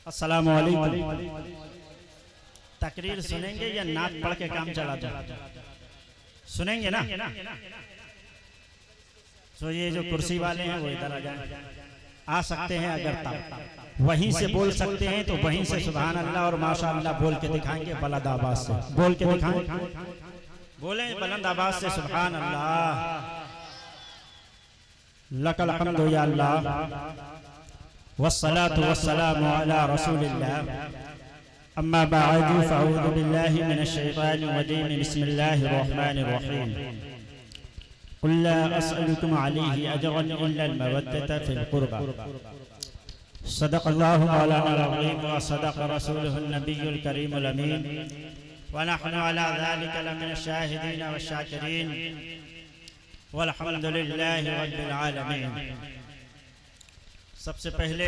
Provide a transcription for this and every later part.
السلام علیکم۔ تقریر سنیں گے یا نعت پڑھ کے کام چلا جائے؟ سنیں گے نا؟ تو یہ جو کرسی والے ہیں وہ ادھر آ جائیں، آ سکتے ہیں اگر تب وہیں سے بول سکتے ہیں تو وہیں سے سبحان اللہ اور ماشاءاللہ بول کے دکھائیں گے بلند آواز سے، بول کے دکھائیں، بولیں بلند آواز سے سبحان اللہ، لک الحمد یا اللہ، والصلاة والسلام علی رسول اللہ، اما بعد فاعوذ باللہ من الشیطان الرجیم، بسم اللہ الرحمن الرحیم، قل لا اسألكم علیہ اجرا الا المودة فی القربى، صدق اللہ مولانا العظیم وصدق رسولہ النبی الکریم الامین، ونحن على ذلك لمن الشاہدین والشاکرین، والحمد للہ رب العالمین۔ سب سے پہلے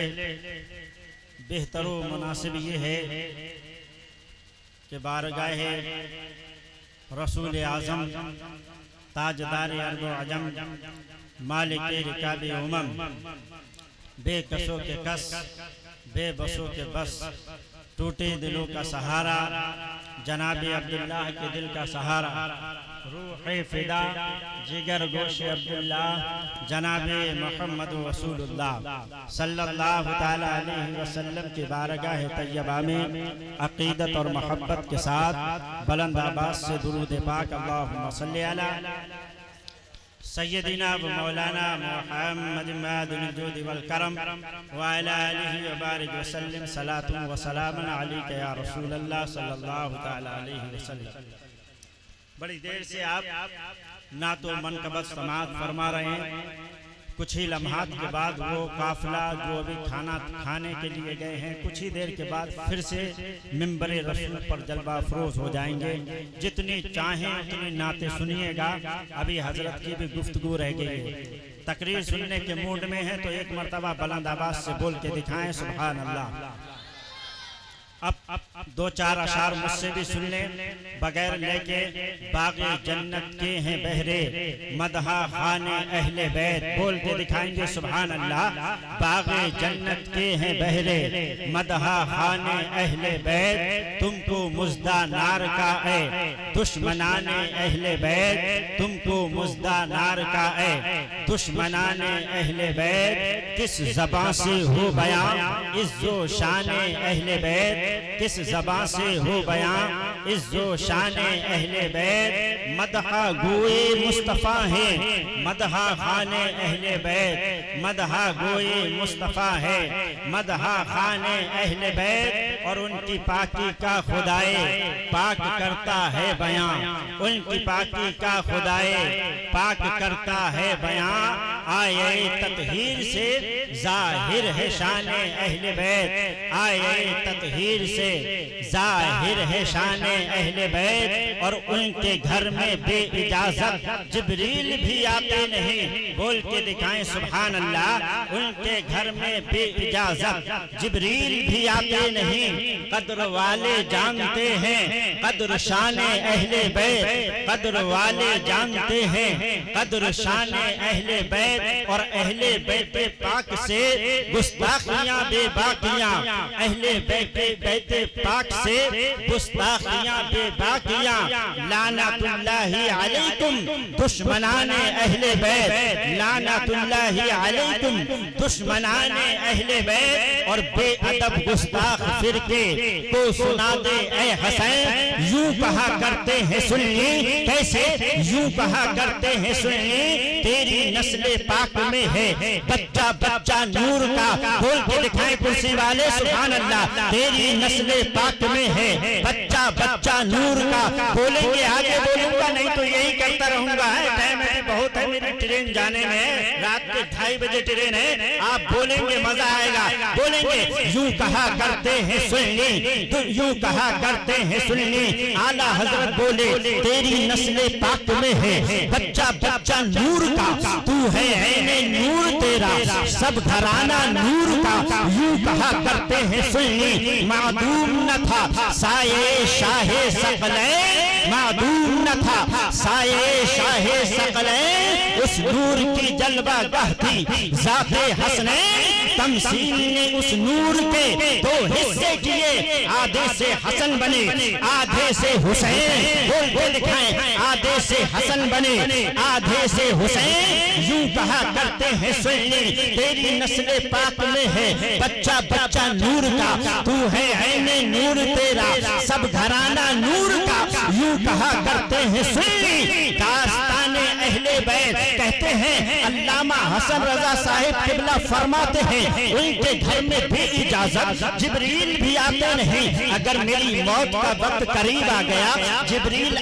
بہتر و مناسب یہ ہے کہ بارگاہ رسول اعظم تاجدار ارض و عجم مالک رکاب امم بے کسوں کے کس بے بسوں کے بس ٹوٹے دلوں کا سہارا جناب عبداللہ کے دل کا سہارا روح فدا جگر گوش عبداللہ جناب محمد رسول اللہ صلی اللہ تعالی علیہ وسلم کی بارگاہ طیبہ میں عقیدت اور محبت کے ساتھ بلند آواز سے درود پاک اللہم صلی علی سیدنا و مولانا محمد معدن الجود والکرم وعلی آلہ وبارک وسلم صلاة و سلام علیک یا رسول اللہ صلی اللہ تعالی علیہ وسلم۔ بڑی دیر سے آپ نعت و منقبت سماعت فرما رہے ہیں، کچھ ہی لمحات کے بعد وہ قافلہ جو ابھی کھانا کھانے کے لیے گئے ہیں کچھ ہی دیر کے بعد پھر سے منبر رسول پر جلوہ افروز ہو جائیں گے، جتنی چاہیں اتنی نعتیں سنیے گا، ابھی حضرت کی بھی گفتگو رہ گئی ہے، تقریر سننے کے موڈ میں ہیں تو ایک مرتبہ بلند آواز سے بول کے دکھائیں سبحان اللہ۔ اب دو چار اشعار مجھ سے بھی سن لیں بغیر لے کے، باغ جنت کے ہیں بہرے مدحہ خان اہل بیت، بول کے دکھائیں گے سبحان اللہ، باغ جنت کے ہیں بہرے مدحہ خان اہل بیت، تم کو مزدہ نار کا اے دشمنان اہل بیت، تم کو مزدہ نار کا اے دشمنان اہل بیت، کس زبان سے ہو بیان عز و شان اہل بیت، کس زبان سے ہو بیان عز و شان اہل بیت، مدحہ گوئے مصطفیٰ ہے مدحہ خان اہل بیت، مدحہ گوئے مصطفیٰ ہے مدحہ خان اہل بیت، اور ان کی پاکی کا خدائے پاک کرتا ہے بیان، ان کی پاکی کا خدائے پاک کرتا ہے بیان، آئے تطہیر سے ظاہر ہے شان اہل بیت، آئے تطہیر سے ظاہر ہے شان اہل بیت، اور ان کے گھر میں بے اجازت جبریل بھی آتے نہیں، بول کے دکھائیں سبحان اللہ، ان کے گھر میں بے اجازت جبریل بھی آتے نہیں، قدر والے جانتے ہیں قدر شان اہل بیت، قدر والے جانتے ہیں قدر شان اہل بیت، اور اہل بیت پاک سے گستاخیاں بے باقیاں، اہل بیت پاک سے گستاخیاں بے باقیاں، لعنت اللہ علیکم دشمنان اہل بیت، لعنت اللہ علیکم دشمنان اہل بیت، اور بے ادب گستاخ فرقے کو سنا دے اے حسین، یوں کہا کرتے ہیں سنی، کیسے یوں کہا کرتے ہیں سنی، تیری نسل پاک میں ہے بچہ بچہ نور کا، بول کے دکھائیں کرسی والے سبحان اللہ، تیری نسل پاک میں ہے بچہ بچہ نور کا، بولیں گے آگے بولوں گا نہیں تو یہی کرتا رہوں گا، ٹائم ہے بہت ہے، میری ٹرین جانے میں رات کے 2:30 بجے ٹرین ہے، آپ بولیں گے مزہ آئے گا، بولیں گے یوں کہا کرتے ہیں سنی، یوں کہا کرتے ہیں سنی، اعلیٰ حضرت بولے تیری نسل پاک میں ہے بچہ بچہ نور کا، تو ہے عین نور تیرا سب گھرانہ نور کا، یوں کہا کرتے ہیں سنی، معدوم نہ تھا سائے شاہ ثقلین، معدوم نہ تھا سائے شاہ ثقلین، اس نور کی جلوہ گاہ تھی ذات حسنین، تمثیل نے اس نور کے دو حصے کیے، آدھے سے حسن بنے آدھے سے حسین، بول کے دکھائیں، آدھے سے حسن بنے آدھے سے حسین، یوں کہا کرتے ہیں سنی تیری نسل پاک میں ہے بچہ بچہ نور کا، تو ہے عین نور تیرا سب گھرانہ نور کا، یوں کہا کرتے ہیں سنی داستان اہل بیت، کہتے ہیں علامہ حسن رضا صاحب قبلہ فرماتے ہیں ان کے گھر میں بھی اجازت جبریل بھی آتے نہیں، اگر میری موت کا وقت قریب آ گیا، جبریل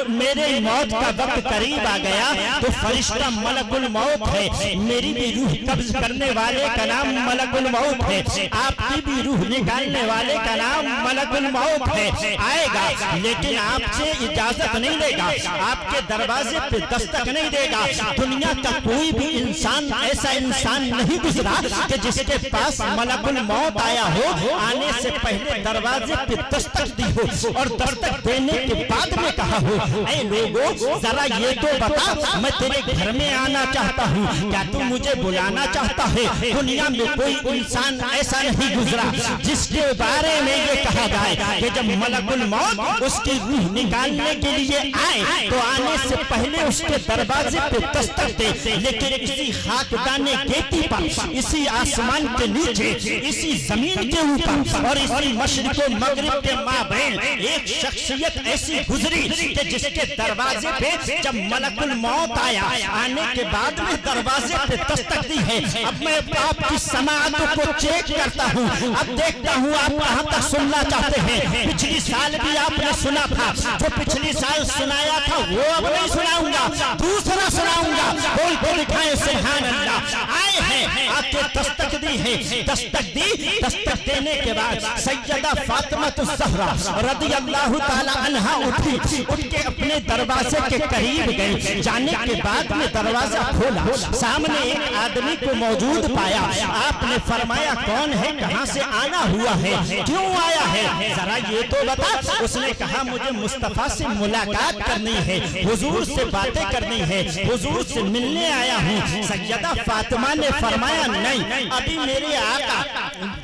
میرے موت کا وقت قریب آ گیا تو فرشتہ ملک الموت ہے، میری بھی روح قبض کرنے والے کا نام ملک الموت ہے، آپ کی بھی روح نکالنے والے کا نام ملک الموت ہے، آئے گا لیکن آپ سے اجازت نہیں دے گا، آپ کے دروازے پہ دستک نہیں دے گا، دنیا کا کوئی بھی انسان ایسا انسان نہیں گزرا کہ جس کے پاس ملک الموت آیا ہو، آنے سے پہلے دروازے پہ دستک دی ہو اور دستک دینے کے بعد میں کہا ہو اے لوگوں ذرا یہ تو بتا میں تیرے گھر میں آنا چاہتا ہوں، کیا تو مجھے بلانا چاہتا ہے؟ دنیا میں کوئی انسان ایسا نہیں گزرا جس کے بارے میں یہ کہا جائے کہ جب ملک الموت اس کی روح نکالنے کے لیے آئے تو آنے سے پہلے اس کے دروازے پہ دستک دے، لیکن اسی خاکدان کیتی پر، اسی آسمان کے نیچے، اسی زمین کے اوپر اور اسی مشرق و مغرب کے مابین ایک شخصیت ایسی گزری کہ جس کے دروازے پہ جب ملک الموت آیا، آنے کے بعد میں دروازے پہ دستک دی ہے، اب میں آپ کی سماعتوں کو چیک کرتا ہوں، اب دیکھتا ہوں آپ کہاں تک سننا چاہتے ہیں، پچھلی سال بھی آپ نے سنا تھا، جو پچھلی سال سنایا تھا وہ اب نہیں سناؤں گا، دوسرا سناؤں گا، بول کے دکھائیں سبحان اللہ، آئے ہیں آپ کے دستک دی ہے، دستک دی، دستک دینے کے بعد سیدہ فاطمہ الزہرا رضی اللہ تعالی عنہا اٹھی، اٹھ کے اپنے دروازے کے قریب گئی، جانے کے بعد میں دروازہ کھولا، سامنے ایک آدمی کو موجود پایا، آپ نے فرمایا کون ہے، کہاں سے آنا ہوا ہے، کیوں آیا ہے، ذرا یہ تو بتا، اس نے کہا مجھے مصطفیٰ سے ملاقات کرنی ہے، حضور سے باتیں کرنی ہے، حضور سے ملنے آیا ہوں، سیدہ فاطمہ نے فرمایا نہیں، ابھی میرے آقا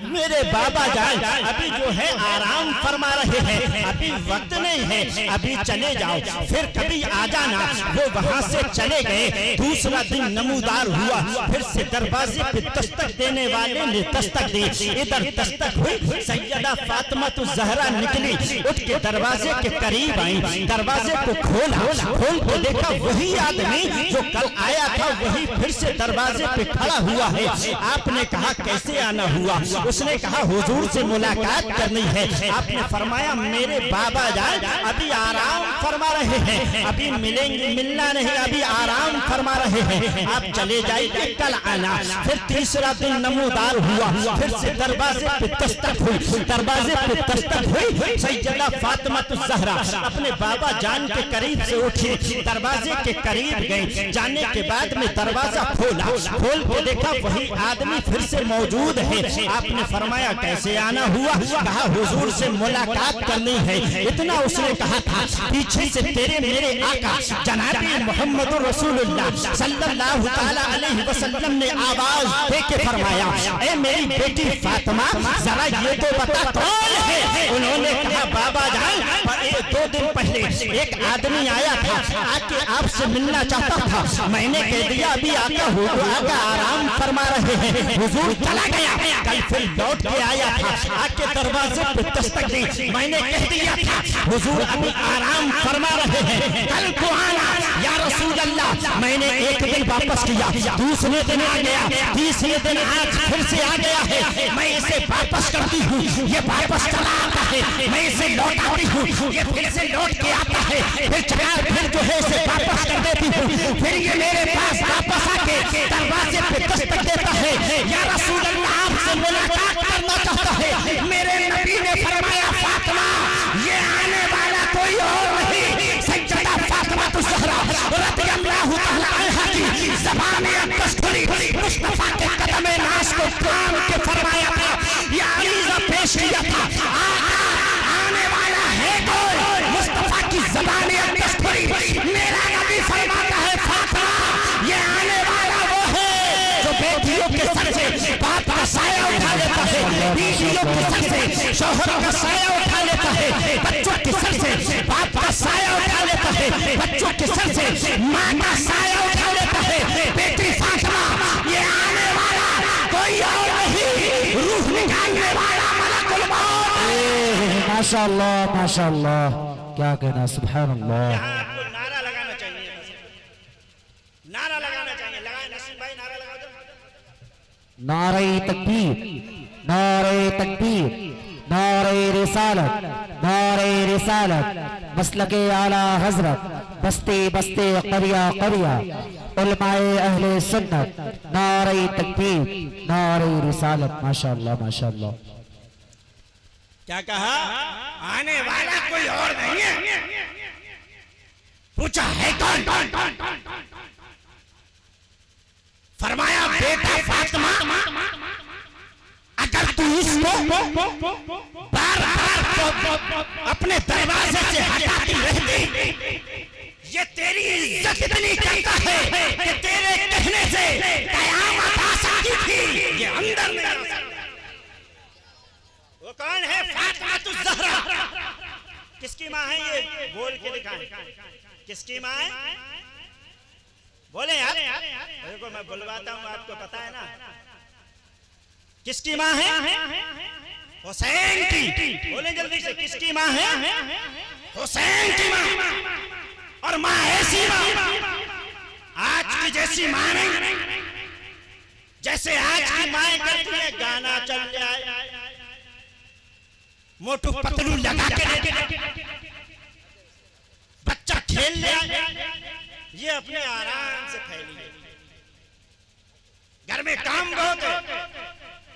میرے بابا جان ابھی جو ہے آرام فرما رہے ہیں، ابھی وقت نہیں ہے، ابھی چلے جاؤ، پھر کبھی آ جانا، وہ وہاں سے چلے گئے، دوسرا دن نمودار ہوا، پھر سے دروازے پہ دستک دینے والے نے دستک دی، ادھر دستک ہوئی، سیدہ فاطمہ الزہرا نکلی، اٹھ کے دروازے کے قریب آئیں، دروازے کو کھولا، کھول کے دیکھا وہی آدمی جو کل آیا تھا وہی پھر سے دروازے پہ کھڑا ہوا ہے، آپ نے کہا کیسے آنا ہوا، اس نے کہا حضور سے ملاقات کرنی ہے، آپ نے فرمایا میرے بابا جان ابھی آرام فرما رہے ہیں، ابھی ملیں گے، ملنا نہیں، ابھی آرام فرما رہے ہیں، آپ چلے جائیے کل آنا، پھر تیسرا دن نمودار ہوا، پھر سے دروازے پہ دستک ہوئی، دروازے پہ دستک ہوئی، سیدہ فاطمہ الزہرا اپنے بابا جان کے قریب سے اٹھی، دروازے کے قریب گئی، جانے کے بعد میں دروازہ کھولا، کھول کے دیکھا وہی آدمی پھر سے موجود ہے، آپ نے فرمایا کیسے آنا ہوا، کہا حضور سے ملاقات کرنی ہے، اتنا اس نے کہا تھا، پیچھے سے تیرے میرے آقا جناب محمد رسول اللہ صلی اللہ تعالی علیہ وسلم نے آواز دے کے فرمایا اے میری بیٹی فاطمہ ذرا یہ تو بتا کون ہے، انہوں نے کہا بابا جان دو دن پہلے ایک آدمی آیا تھا، آ کے آپ سے ملنا چاہتا تھا، میں نے کہہ دیا ابھی آقا آقا آرام فرما رہے ہیں، حضور چلا گیا، کل پھر لوٹ کے آیا تھا، آ کے دروازے پہ دستک دی، میں نے کہہ دیا تھا حضور ابھی آرام فرما رہے ہیں، کل کو آنا یا رسول اللہ، میں نے ایک دن واپس کیا، دوسرے دن آ گیا، تیسرے دن آج پھر سے آ گیا ہے، میں اسے واپس کرتی ہوں، یہ واپس چلا آتا ہے، میں اسے لوٹاتی ہوں، یہ پھر سے لوٹ کے آتا ہے، پھر جو ہے اسے واپس کر دیتی ہوں، پھر یہ میرے پاس واپس آ کے دروازے پہ دستک دیتا ہے، یا رسول اللہ آپ سے ملاقات کرنا چاہتا ہے، میرے نبی نے فرمایا فاطمہ یہ آنے والا کوئی اور نہیں، سیدہ فاطمہ الزہرا رضی اللہ تعالی عنہا کی زبان اقدس کھلی، مصطفیٰ کے قدم ناز کو کام کے فرمایا تھا، یہ عریضہ پیش کیا تھا، آنے والا ہے کوئی، مصطفیٰ کی زبان اقدس کھلی، میرا نبی فرماتا ہے فاطمہ یہ آنے والا وہ ہے جو بیٹیوں کے سر سے بات کے سر سے شوہر کا سایہ اٹھا لیتا ہے، بچوں کے سر سے باپ کا سایہ اٹھا لیتا ہے، بچوں کے سر سے ماں کا سایہ اٹھا لیتا ہے۔ بیٹی فاطمہ یہ آنے والا کوئی اور نہیں، روح نکالنے والا ملک الموت۔ ماشاءاللہ ماشاءاللہ، کیا کہنا، سبحان اللہ۔ یہاں آپ کو نعرہ لگانا چاہیے، نعرہ لگانا چاہیے، لگائیں نسیم بھائی، نعرہ لگا دو۔ نعرہ تکبیر، نعرہ تکبیر، نعرہ رسالت، نعرہ رسالت، مسلک اعلیٰ حضرت، بستے بستے قریہ قریہ، علماء اہل سنت، نعرہ تکبیر، نعرہ رسالت۔ ماشاءاللہ ماشاءاللہ۔ کیا کہا؟ آنے والا کوئی اور نہیں ہے۔ پوچھا ہے کون؟ فرمایا بیٹا فاطمہ، اگر تو اس کو بار بار اپنے دروازے سے ہٹاتی رہتی، یہ تیری عزت اتنی کرتا ہے کہ تیرے کہنے سے قیامت آ سکتی تھی، یہ اندر نہیں آ سکتا۔ وہ کون ہے؟ فاطمہ الزہرا۔ کس کی ماں ہے یہ؟ بول کے دکھائیں، کس کی ماں ہے؟ بولیں یار، دیکھو میں بلواتا ہوں، آپ کو پتا ہے نا کس کی ماں ہے؟ حسین کی۔ بولیں جلدی سے، کس کی ماں ہے؟ حسین کی ماں، اور ماں ایسی ماں، آج کی جیسی ماں نہیں، جیسے آج کی مائیں کرتی ہے، گانا چل جائے، موٹو پتلو لگا کے بچہ کھیل لے، یہ اپنے آرام سے پھیلی ہے۔ گھر میں کام بہت ہے،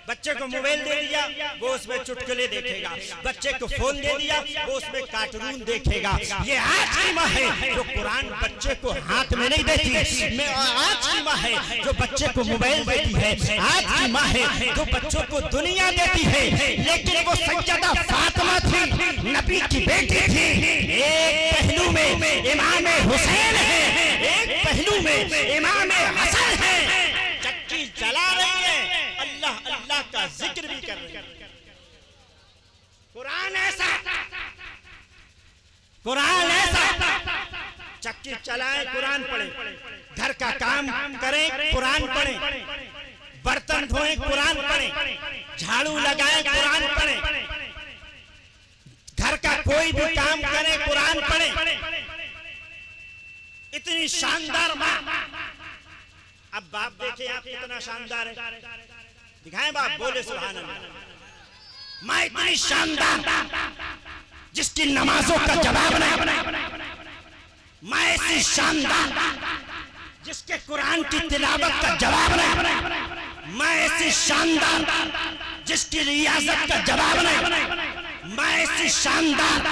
بچے کو موبائل دے دیا، وہ اس میں چٹکلے دیکھے گا، بچے کو فون دے دیا، وہ اس میں کارٹون دیکھے گا۔ یہ آج کی ماں ہے جو قرآن بچے کو ہاتھ میں نہیں دیتی، میں آج کی ماں ہے جو بچے کو موبائل دیتی ہے، آج کی ماں ہے جو بچوں کو دنیا دیتی ہے۔ لیکن وہ سیدہ فاطمہ تھی، نبی کی بیٹی تھی۔ ایک پہلو میں امام حسین ہے، ایک پہلو میں امام حسن ہے۔ چکی چلا رہی ہے، اللہ اللہ کا ذکر بھی کر رہی ہے۔ قرآن ایسا، چکی چلائیں، قرآن پڑھیں، گھر کا کام کریں، قرآن پڑھیں، برتن دھوئیں، قرآن پڑھیں، جھاڑو لگائیں، قرآن پڑھیں، گھر کا کوئی بھی کام کریں، قرآن پڑھیں۔ اتنی شاندار ماں۔ اب باپ دیکھیں آپ کتنا شاندار ہے، دکھائیں باپ، بولے سبحان اللہ۔ ماں اتنی شاندار جس کی نمازوں کا جواب نہیں، ماں ایسی شاندار جس کے قرآن کی تلاوت کا جواب نہیں، ماں ایسی شاندار جس کی ریاضت کا جواب نہیں، ماں ایسی شاندار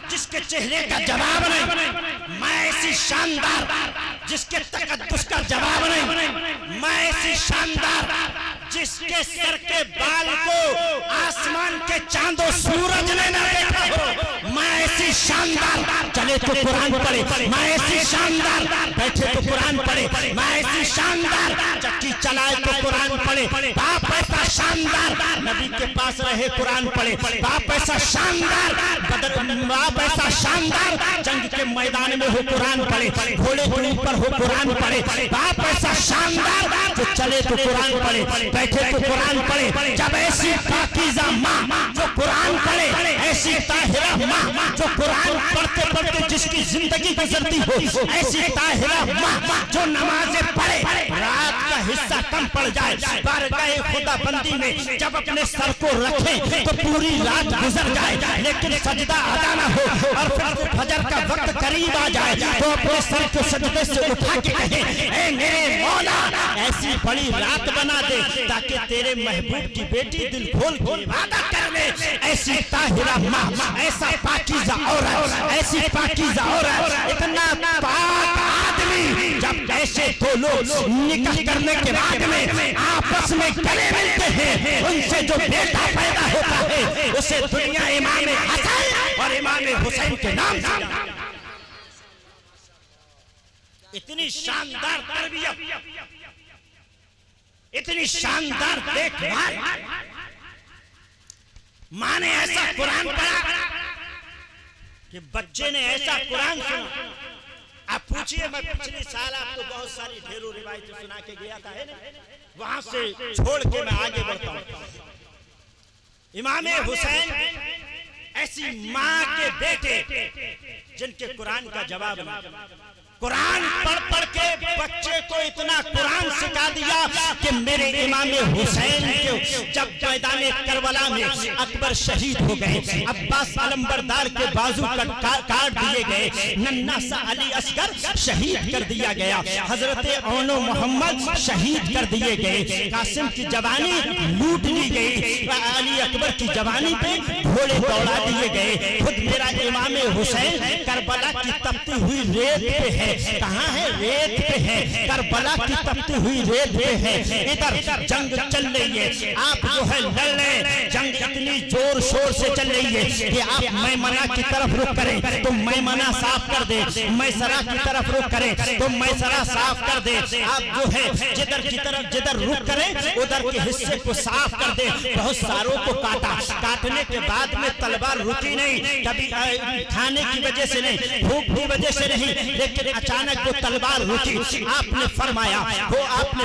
جس کے چہرے کا جواب نہیں، ماں ایسی شاندار جس کے تقدس کا جواب نہیں، ماں ایسی شاندار جس کے سر کے بال کو آسمان کے چاند و سورج نے نہ دیکھا ہو، ماں ایسی شاندار چلے تو قرآن پڑھے، ماں ایسی شاندار بیٹھے تو قرآن پڑھے، ماں ایسی شاندار چکی چلائے تو قرآن پڑھے، باپ ایسا شاندار نبی کے پاس رہے قرآن پڑھے، باپ ایسا شاندار باپ ایسا شاندار جنگ کے میدان میں ہو قرآن پڑھے، گھوڑے کے اوپر ہو قرآن پڑھے، باپ ایسا شاندار جو چلے تو قرآن پڑھے، بیٹھے تو قرآن پڑھے۔ جب ایسی پاکیزہ ماں جو قرآن پڑھے، ایسی طاہرہ ماں جو قرآن پڑھتے پڑھتے جس کی زندگی گزرتی ہو، ایسی طاہرہ ماں جو نمازیں پڑھے، رات کا حصہ کم پڑ جائے، بارگاہ خدا بندی میں جب اپنے سر کو رکھیں تو پوری رات گزر جائے، لیکن سجدہ ادا نہ ہو اور پھر فجر کا وقت قریب آ جائے تو اپنے سر کو سجدے سے اٹھا کے کہیں، اے میرے مولا ایسی بڑی رات بنا دے تاکہ تیرے محبوب کی بیٹی دل کھول کے عبادت کر لے۔ ایسی طاہرہ ماں، ایسا پاکیزہ عورت، ایسی پاکیزہ عورت، اتنا پاک آدمی، جب ایسے دو لوگ نکاح کرنے کے بعد میں آپس میں گلے ملتے ہیں، ان سے جو بیٹا پیدا ہوتا ہے اسے دنیا امام حسن اور امام حسین کے نام سے جانتی ہے۔ اتنی شاندار تربیت، اتنی شاندار دیکھ بھال، ماں نے ایسا قرآن پڑھا کہ بچے نے ایسا قرآن سنا. آپ پوچھئے، میں پچھلی سال آپ کو بہت ساری ڈھیروں روایتیں سنا کے گیا تھا، وہاں سے چھوڑ کے میں آگے بڑھتا ہوں. امام حسین ایسی ماں کے بیٹے جن کے قرآن کا جواب نہیں. قرآن پڑھ پڑھ کے بچے کو اتنا قرآن سکھا دیا کہ میرے امام حسین کے جب میدان کربلا میں اکبر شہید ہو گئے، عباس علمبردار کے بازو کاٹ دیے گئے، ننھا سا علی اصغر شہید کر دیا گیا، حضرت اون و محمد شہید کر دیے گئے، قاسم کی جوانی لوٹ لی گئی، علی اکبر کی جوانی پہ گھوڑے دوڑا دیے گئے. خود میرا امام حسین کربلا کی تپتی ہوئی ریت پہ ہے. کہاں ہے؟ ریت پہ ہے. کربلا کی تپتی ہوئی ریت پہ ہے. ادھر جنگ چل رہی ہے، آپ جو ہے لڑ رہے. جنگ اتنی زور شور سے چل رہی ہے کہ آپ میمنہ کی طرف رخ کریں تو میمنہ صاف کر دے، میسرہ کی طرف رخ کریں تو میسرہ صاف کر دے. آپ جو ہے جدھر کی طرف جدھر رخ کریں ادھر کے حصے کو صاف کر دے. بہت ساروں کو کاٹا، کاٹنے کے بعد میں تلوار رکی نہیں، کبھی کھانے کی وجہ سے نہیں، بھوک کی وجہ سے نہیں، لیکن اچانک وہ تلوار رکی. آپ نے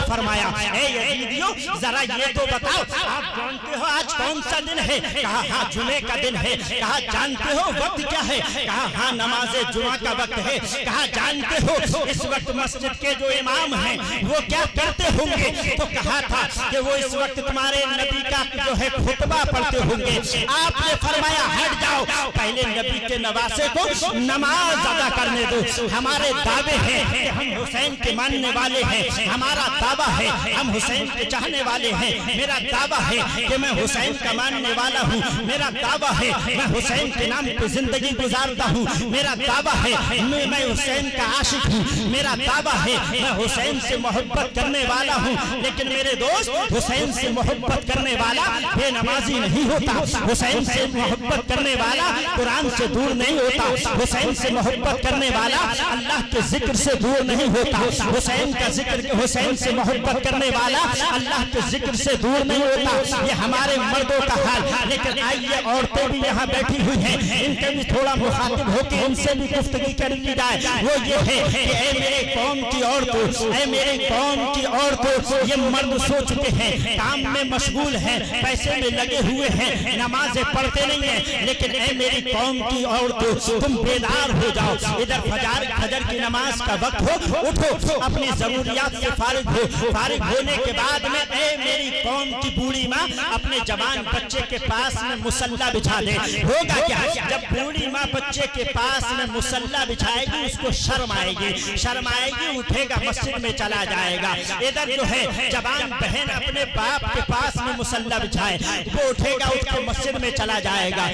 فرمایا اے یزیدیو ذرا یہ تو بتاؤ آپ جانتے ہو آج کون سا دن ہے؟ کہا ہاں جمعے کا دن ہے. کہا جانتے ہو وقت کیا ہے؟ کہا ہاں نماز جمعہ کا وقت ہے. کہا جانتے ہو اس وقت مسجد کے جو امام ہیں وہ کیا کرتے ہوں گے؟ تو کہا تھا کہ وہ اس وقت تمہارے نبی کا جو ہے خطبہ پڑھتے ہوں گے. آپ نے فرمایا ہٹ جاؤ، پہلے نبی کے نواسے کو نماز ادا کرنے دو. ہمارے دعوے ہیں کہ ہم حسین کے ماننے والے ہیں، ہمارا دعویٰ ہے ہم حسین کے چاہنے والے ہیں. میرا دعویٰ ہے کہ میں حسین کا ماننے والا ہوں. میرا دعویٰ ہے میں حسین کے نام پہ زندگی گزارتا ہوں. میرا دعویٰ ہے میں حسین کا عاشق ہوں. میرا دعویٰ ہے میں حسین سے محبت کرنے والا ہوں. لیکن میرے دوست، حسین سے محبت کرنے والا بے نمازی نہیں ہوتا. حسین سے محبت کرنے والا قرآن سے دور نہیں ہوتا. حسین سے محبت کرنے والا اللہ کے ذکر سے دور نہیں ہوتا. حسین کا ذکر، حسین سے محبت کرنے والا اللہ کے ذکر سے دور نہیں ہوتا. یہ ہمارے مردوں کا حال. لیکن آئیے عورتیں بھی یہاں بیٹھی ہوئی ہیں، ان کے بھی تھوڑا مخاطب ہو کے ان سے بھی گفتگو کر لی جائے. وہ یہ ہے کہ اے میرے قوم کی عورتوں، اے میرے قوم کی عورتوں، یہ مرد سو چکے ہیں، کام میں مشغول ہیں، پیسے میں لگے ہوئے ہیں، نمازیں پڑھتے نہیں ہیں. لیکن اے میری قوم کی عورتوں تم بیدار ہو جاؤ. ادھر فجر کی نماز کا وقت ہو، اٹھو، اپنی ضروریات سے فارغ ہو. فارغ ہونے کے بعد میں اے میری قوم کی بوڑھی ماں اپنے جوان بچے کے پاس میں مصلی بچھا دے. ہوگا کیا؟ جب بوڑھی ماں بچے کے پاس میں مصلی بچھائے گی اس کو شرم آئے گی، اٹھے گا مسجد میں چلا جائے گا. ادھر جو ہے جوان بہن اپنے باپ کے پاس میں مصلی بچھائے، وہ اٹھے گا، اٹھ کے مسجد میں چلا جائے گا.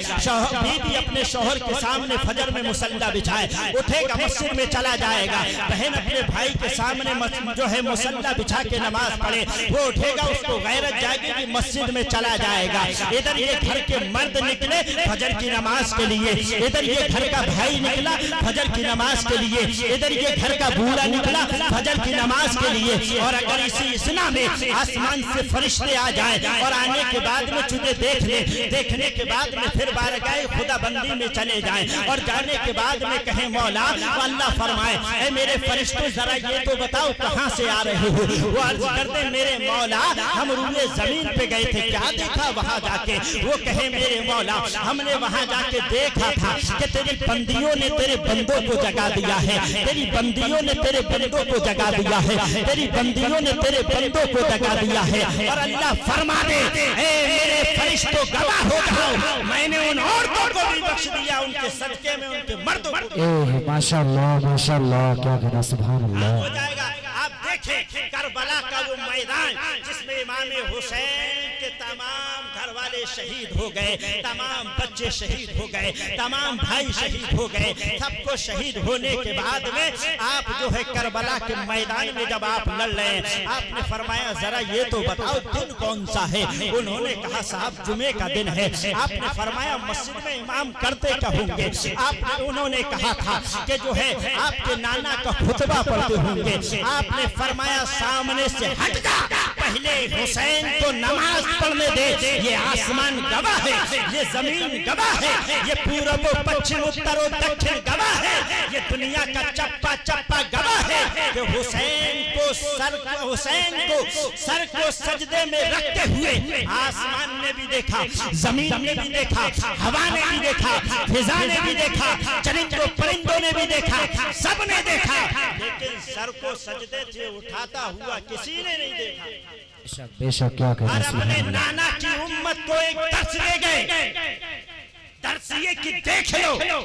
بیوی اپنے شوہر کے سامنے فجر میں مصلی بچھائے، اٹھے گا مسجد میں چلا جائے گا. بہن اپنے بھائی کے سامنے جو ہے مصلی بچھا کے نماز پڑھے، وہ اٹھے گا، اس کو غیرت جائے گی کہ مسجد میں چلا جائے گا. ادھر یہ گھر کے مرد نکلے فجر کی نماز کے لیے، ادھر یہ گھر کا بھائی نکلا فجر کی نماز کے لیے، ادھر یہ گھر کا بوڑھا نکلا فجر کی نماز کے لیے. اور اگر اسی اسنا میں آسمان سے فرشتے آ جائیں اور آنے کے بعد میں تجھے دیکھ لیں، دیکھنے کے بعد میں پھر بارگاہ خدا بندی میں چلے جائیں اور جانے کے بعد میں کہیں مولا، اللہ فرمائے اے میرے فرشتوں ذرا یہ تو بتاؤ کہاں سے آ رہے ہو؟ وہ عرض کرتے میرے مولا ہم روئے زمین پہ گئے تھے، کیا دیکھا وہاں جا کے؟ وہ کہے میرے مولا ہم نے وہاں جا کے دیکھا تھا کہ تیری بندیوں نے تیرے بندوں کو جگا دیا ہے، تیری بندیوں نے تیرے بندوں کو جگا دیا ہے، تیری بندیوں نے تیرے بندوں کو جگا دیا ہے. اور اللہ فرما دے اے میرے فرشتوں گواہ ہو جاؤ، میں نے ان عورتوں کو بھی بخش دیا، ان کے صدقے میں ان کے مردوں کو. ماشاءاللہ کیا کہنا، سبحان اللہ. ہو جائے گا. آپ دیکھیں کربلا کا وہ میدان جس میں امام حسین کے تمام گھر والے شہید ہو گئے، تمام بچے شہید ہو گئے، تمام بھائی شہید ہو گئے. سب کو شہید ہونے کے بعد میں آپ جو ہے کربلا کے میدان میں جب آپ لڑ رہے ہیں، آپ نے فرمایا ذرا یہ تو بتاؤ دن کون سا ہے؟ انہوں نے کہا صاحب جمعے کا دن ہے. آپ نے فرمایا مسجد میں امام کرتے کیا ہوں گے؟ انہوں نے کہا تھا کہ جو ہے آپ کے نانا کا خطبہ پڑھتے ہوں گے. آپ نے فرمایا سامنے سے ہٹ جا، پہلے حسین کو نماز پڑھنے دے. یہ آسمان گواہ ہے, یہ زمین گواہ ہے, یہ پورب و پچھم اتر و دکھن گواہ ہے, یہ دنیا کا چپا چپا گواہ ہے کہ حسین کو سر کو سجدے میں رکھتے ہوئے آسمان نے بھی دیکھا, زمین نے بھی دیکھا, ہوا نے بھی دیکھا, فضا نے بھی دیکھا, چرندوں پرندوں نے بھی دیکھا, سب نے دیکھا, لیکن سر کو سجدے سے اٹھاتا ہوا کسی نے نہیں دیکھا. بے شک کیا کہنا اور سبحان اپنے اللہ. نانا کی امت کو ایک درس دے گئے. درس یہ کہ دیکھ لو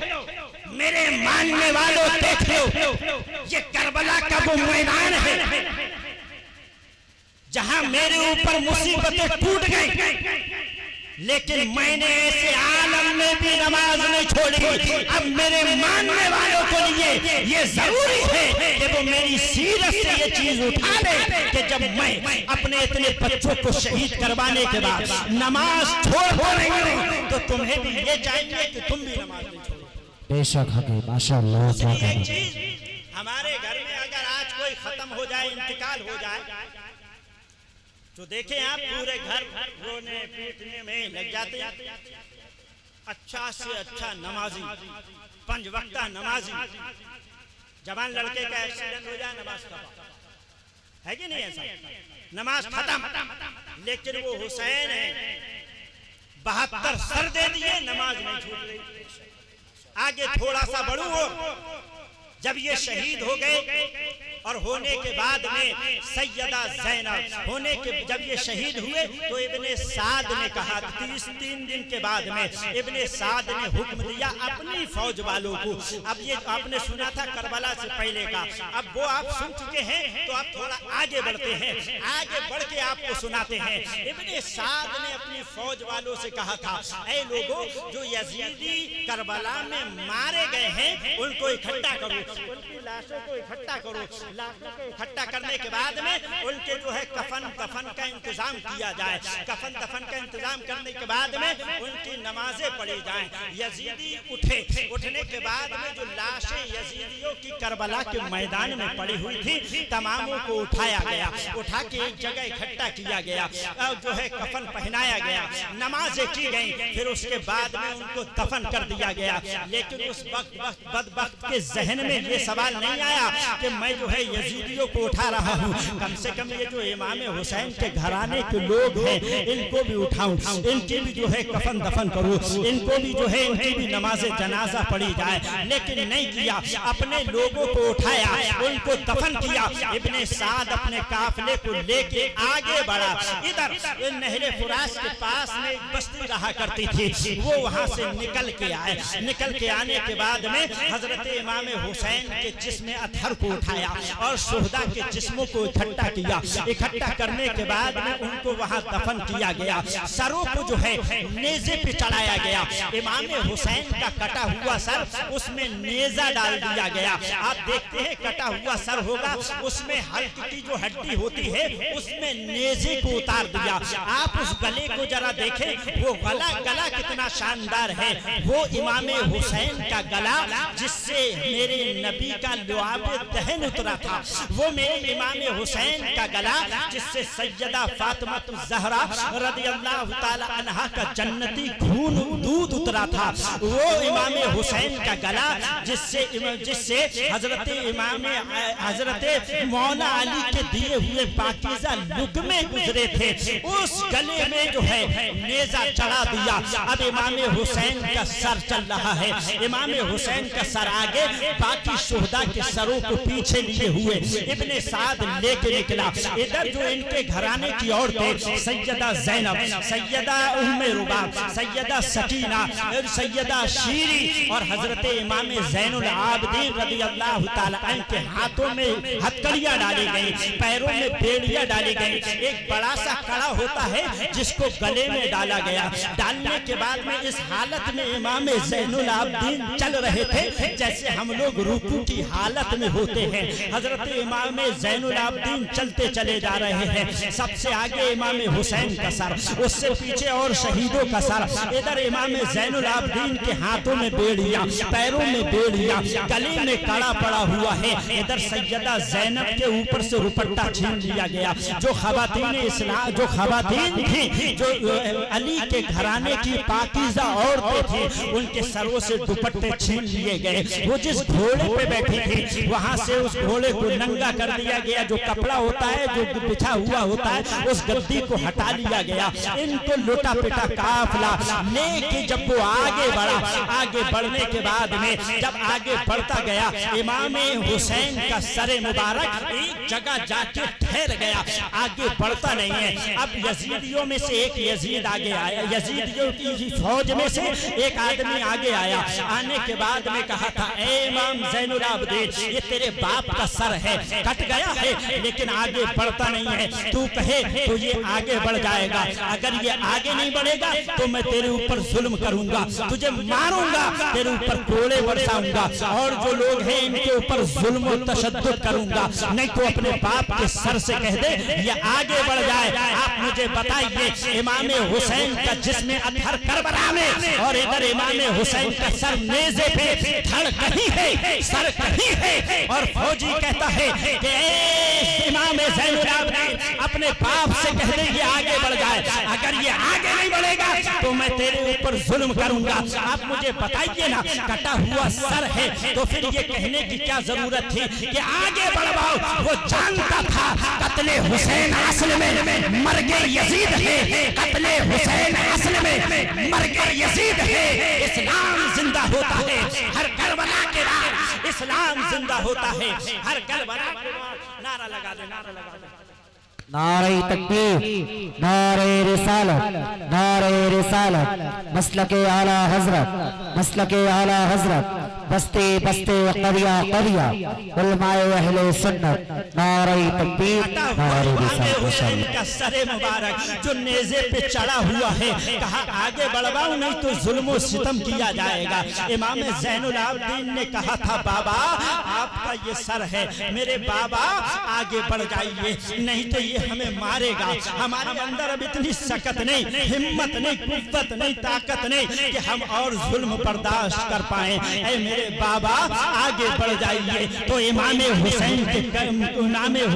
میرے ماننے والوں, دیکھ لو یہ کربلا کا وہ میدان ہے جہاں میرے اوپر مصیبتیں ٹوٹ گئی, لیکن میں نے ایسے عالم میں بھی نماز نہیں چھوڑی. اب میرے ماننے والوں کو لیے یہ ضروری ہے کہ وہ میری سیرت سے یہ چیز اٹھا لے کہ جب میں اپنے اتنے بچوں کو شہید کروانے کے بعد نماز چھوڑ رہی ہوں تو تمہیں بھی یہ چاہیے کہ تم بھی نماز نہیں چھوڑو. بے شک حقیقت ماشاءاللہ کیا یہ کہنا. چیز ہمارے گھر میں اگر آج کوئی ختم ہو جائے, انتقال ہو جائے, تو دیکھیں آپ پورے گھر رونے پیٹنے میں لگ جاتے ہیں. اچھا سے اچھا نمازی, 5 وقتہ نمازی, جوان لڑکے کا ایکسیڈنٹ ہو جائے نماز کا ہے کہ نہیں ایسا, نماز ختم. لیکن وہ حسین ہے, 72 سر دے دیے, نماز نہیں چھوٹ رہی. آگے تھوڑا سا بڑھوں ہو, جب یہ شہید ہو گئے اور ہونے کے بعد میں سیدہ زینب ہونے کے جب یہ شہید ہوئے تو ابن سعد نے کہا 3 دن کے بعد میں ابن سعد نے حکم دیا اپنی فوج والوں کو. اب یہ آپ نے سنا تھا کربلا سے پہلے کا, اب وہ آپ سن چکے ہیں تو آپ تھوڑا آگے بڑھتے ہیں, آگے بڑھ کے آپ کو سناتے ہیں. ابن سعد نے اپنی فوج والوں سے کہا تھا, اے لوگوں جو یزیدی کربلا میں مارے گئے ہیں ان کو اکٹھا کرو, ان کی لاشوں کو اکٹھا کرو. لاشوں کو اکٹھا کرنے کے بعد میں ان کے جو ہے کفن دفن کا انتظام کیا جائے. کفن دفن کا انتظام کرنے کے بعد میں ان کی نمازیں پڑھی جائیں. یزیدی اٹھے, اٹھنے کے بعد میں جو لاشیں یزیدیوں کی کربلا کے میدان میں پڑی ہوئی تھی تماموں کو اٹھایا گیا, اٹھا کے ایک جگہ اکٹھا کیا گیا, جو ہے کفن پہنایا گیا, نمازیں کی گئیں. پھر اس کے بعد میں ان کو دفن کر دیا گیا. لیکن اس وقت بدبخت کے ذہن میں یہ سوال نہیں آیا کہ میں جو ہے یزیدیوں کو اٹھا رہا ہوں, کم سے کم یہ جو امام حسین کے گھرانے کے لوگ ہیں ان کو بھی اٹھاؤں, ان کی بھی جو ہے کفن دفن کروں, ان کو بھی جو ہے ان کی بھی نماز جنازہ پڑھی جائے. لیکن نہیں کیا, اپنے لوگوں کو اٹھایا, ان کو دفن کیا. ابن سعد اپنے قافلے کو لے کے آگے بڑھا. ادھر نہر فراس کے پاس میں ایک بستی رہا کرتی تھی, وہ وہاں سے نکل کے آئے. نکل کے آنے کے بعد میں حضرت امام حسین کے جسم اطہر کو اٹھایا اور شہداء کے جسموں کو اکٹھا کیا. اکٹھا کرنے کے بعد میں ان کو وہاں دفن کیا گیا. سروں کو جو ہے نیزے پہ چڑھایا گیا. امام حسین کا کٹا ہوا سر, اس میں نیزہ ڈال دیا گیا. آپ دیکھتے ہیں کٹا ہوا سر ہوگا, اس میں حلق کی جو ہڈی ہوتی ہے اس میں نیزے کو اتار دیا. آپ اس گلے کو ذرا دیکھیں, وہ گلا کتنا شاندار ہے. وہ امام حسین کا گلا جس سے میرے نبی کا لعاب دہن اترا تھا, وہ میرے امام حسین کا گلا جس سے سیدہ فاطمہ الزہرا رضی اللہ تعالی عنہا کا جنتی خون دودھ اترا تھا. وہ امام حسین کا گلا جس سے حضرت مولا علی کے دیے ہوئے پاکیزہ لقمے گزرے تھے, اس گلے میں جو ہے نیزہ چڑھا دیا. اب امام حسین کا سر چل رہا ہے, امام حسین کا سر آگے, باقی شہداء کے سروں کو پیچھے لیے ہوئے ابن سعد لے کے نکلا. ادھر جو ان کے گھرانے کی عورتیں سیدہ زینب, سیدہ ام رباب, سیدہ سکینہ, سیدہ شیری اور حضرت امام زین العابدین رضی اللہ تعالی عنہ کے ہاتھوں میں ہتھکڑیاں ڈالی گئی, پیروں میں بیڑیاں ڈالی گئی. ایک بڑا سا کڑا ہوتا ہے جس کو گلے میں ڈالا گیا. ڈالنے کے بعد میں اس حالت میں امام زین العابدین چل رہے تھے جیسے ہم لوگ رکوع کی حالت میں ہوتے ہیں. حضرت امام زین العابدین چلتے چلے جا رہے ہیں. سب سے آگے امام حسین کا سر, اس سے پیچھے اور شہیدوں کا سر. ادھر امام زین العابدین کے ہاتھوں میں بیڑیاں, پیروں میں بیڑیاں, گلے میں کڑا پڑا ہوا ہے. ادھر سیدہ زینب کے اوپر سے دوپٹہ چھین لیا گیا. جو خواتین اسلام, جو خواتین تھیں, جو علی کے گھرانے کی پاکیزہ عورتیں تھیں, ان کے سروں سے دوپٹے چھین لیے گئے. وہ جس گھوڑے پہ بیٹھی تھی وہاں سے اس گھوڑے کو ننگا کر دیا گیا. جو کپڑا ہوتا ہے, جو بچھا ہوا ہوتا ہے, اس گدی کو ہٹا لیا گیا. ان کو لوٹا پٹا قافلہ لے کے جب وہ آگے بڑھا, آگے بڑھنے کے بعد میں جب آگے بڑھتا گیا, امام حسین کا سر مبارک ایک جگہ جا کے ٹھہر گیا, آگے بڑھتا نہیں ہے. اب یزیدیوں میں سے ایک یزید آگے آیا, یزیدیوں کی فوج میں سے ایک آدمی آگے آیا. آنے کے بعد میں کہا تھا, اے امام زین العابدین, یہ تیرے باپ کا سر ہے, کٹ گیا ہے لیکن آگے بڑھتا نہیں ہے. تو کہے تو یہ آگے بڑھ جائے گا, اگر یہ آگے نہیں بڑھے گا تو میں تیرے اوپر ظلم کروں گا, تجھے ماروں گا, تیرے اوپر کوڑے برساؤں گا, اور جو لوگ ہیں ان کے اوپر ظلم و تشدد کروں گا. نہیں تو اپنے باپ کے سر سے کہہ دے یہ آگے بڑھ جائے. آپ مجھے بتائیے, امام حسین کا جسم اطہر کربلا میں, اور ادھر امام حسین کا سر نیزے پہ, دھڑ کہیں ہے, سر کہیں ہے, اور فوجی کہتا ہے کہ اے امام زین العابدین, اپنے باپ سے کہہ دے یہ آگے بڑھ جائے, اگر یہ آگے نہیں بڑھے گا تو میں تیرے اوپر ظلم کروں گا. آپ مجھے بتائیے نا, کٹا ہوا سر ہے تو پھر یہ کہنے کی کیا ضرورت تھی کہ آگے بڑھواؤ. وہ جانتا تھا قتل حسین اصل میں مرگ یزید ہے, قتل حسین اصل میں مرگ یزید ہے. اسلام زندہ ہوتا ہے ہر کربلا کے بعد, اسلام زندہ ہوتا ہے ہر کربلا کے بعد. نعرہ لگا دے, نعرہ لگا دے. نعرہ تکبیر, نعرہ رسالت, نعرہ رسالت, مسلک اعلی حضرت, مسلک اعلی حضرت, بستے بستے قریہ قریہ, علماء اہل سنت. نعرہ تکبیر, نعرہ رسالت. حسین کا سر مبارک جو نیزے پہ چڑھا ہوا ہے, کہا آگے بڑھواؤ نہیں تو ظلم و ستم کیا جائے گا. امام زین العابدین نے کہا تھا, بابا آپ کا یہ سر ہے, میرے بابا آگے بڑھ جائیے, نہیں تو یہ ہمیں مارے گا. ہمارے اندر اب اتنی سکت نہیں, ہمت نہیں, قوت نہیں, طاقت نہیں کہ ہم اور ظلم برداشت کر پائیں. اے میرے بابا آگے بڑھ جائیے. تو امام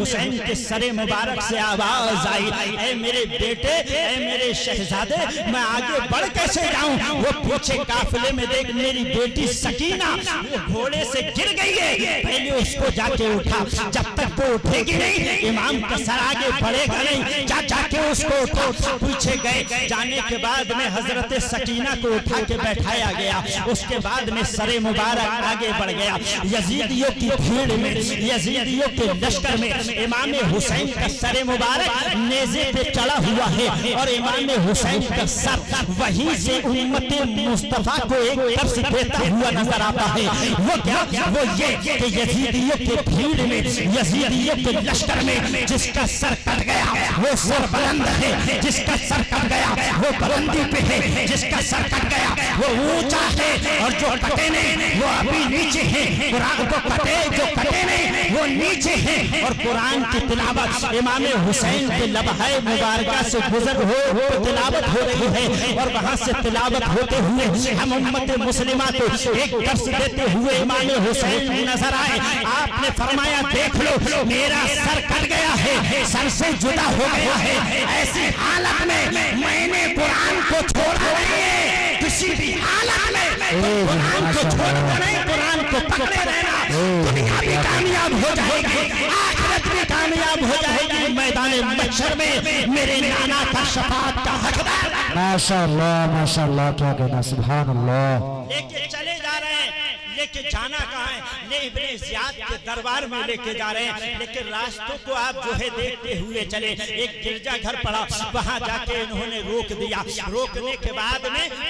حسین کے سر مبارک سے آواز آئی, اے میرے بیٹے, اے میرے شہزادے, میں آگے بڑھ کیسے جاؤں. وہ پیچھے قافلے میں دیکھ میری بیٹی سکینہ وہ گھوڑے سے گر گئی ہے, پہلے اس کو جا کے اٹھا, جب تک وہ اٹھے گی نہیں امام کا سر آگے بڑھے گا نہیں. جا کے اس کو اٹھا. پیچھے گئے, جانے کے بعد میں حضرت سکینہ کو اٹھا کے بیٹھایا گیا. اس کے بعد میں سر مبارک آگے بڑھ گیا. یزیدیوں کی بھیڑ میں, یزیدیوں کے لشکر میں امام حسین کا سر مبارک نیزے پہ چڑھا ہوا ہے, اور امام حسین کا سر وہیں سے امت مصطفیٰ کو ایک درس دیتا ہوا نظر آتا ہے. وہ کیا, وہ یہ کہ یزیدیوں کے بھیڑ میں, یزیدیوں کے لشکر میں جس کا سر کٹ گیا وہ سر بلند ہے, جس کا سر کٹ گیا وہ بلندی پہ ہے, جس کا سر کٹ گیا وہ اونچا ہے, اور جو کٹے نہیں وہ ابھی نیچے ہیں. قرآن کو کٹے, جو کٹے نہیں وہ نیچے ہیں. اور قرآن کی تلاوت امام حسین کے لمحہ مبارکہ سے گزر ہو تلاوت ہو رہی ہے, اور وہاں سے تلاوت ہوتے ہوئے ہم امت مسلمہ کو ایک درس دیتے ہوئے امام حسین نظر آئے. آپ نے فرمایا, دیکھ لو میرا سر کٹ گیا ہے, سر سے جدا ہو گیا ہے. ایسی حالت میں میں نے قرآن کو چھوڑا نہیں ہے, کسی بھی حالت میں قرآن کو چھوڑا نہیں, قرآن کو پکڑے رہنا. دنیا بھی کامیاب ہو جائے گی, آخرت بھی کامیاب ہو جائے گی. میدان محشر میں میرے نانا کا شفاعت کا حقدار. ماشاءاللہ, ماشاءاللہ, کیا کہنا, سبحان اللہ. لے کے چلے جا رہے ہیں, لے کے جانا کہاں ہے, لے ابن زیاد کے دربار میں لے کے جا رہے ہیں. لیکن راستوں کو آپ جو ہے دیکھتے ہوئے چلے. ایک گرجا گھر پڑا, وہاں جا کے انہوں نے روک دیا. روکنے کے بعد میں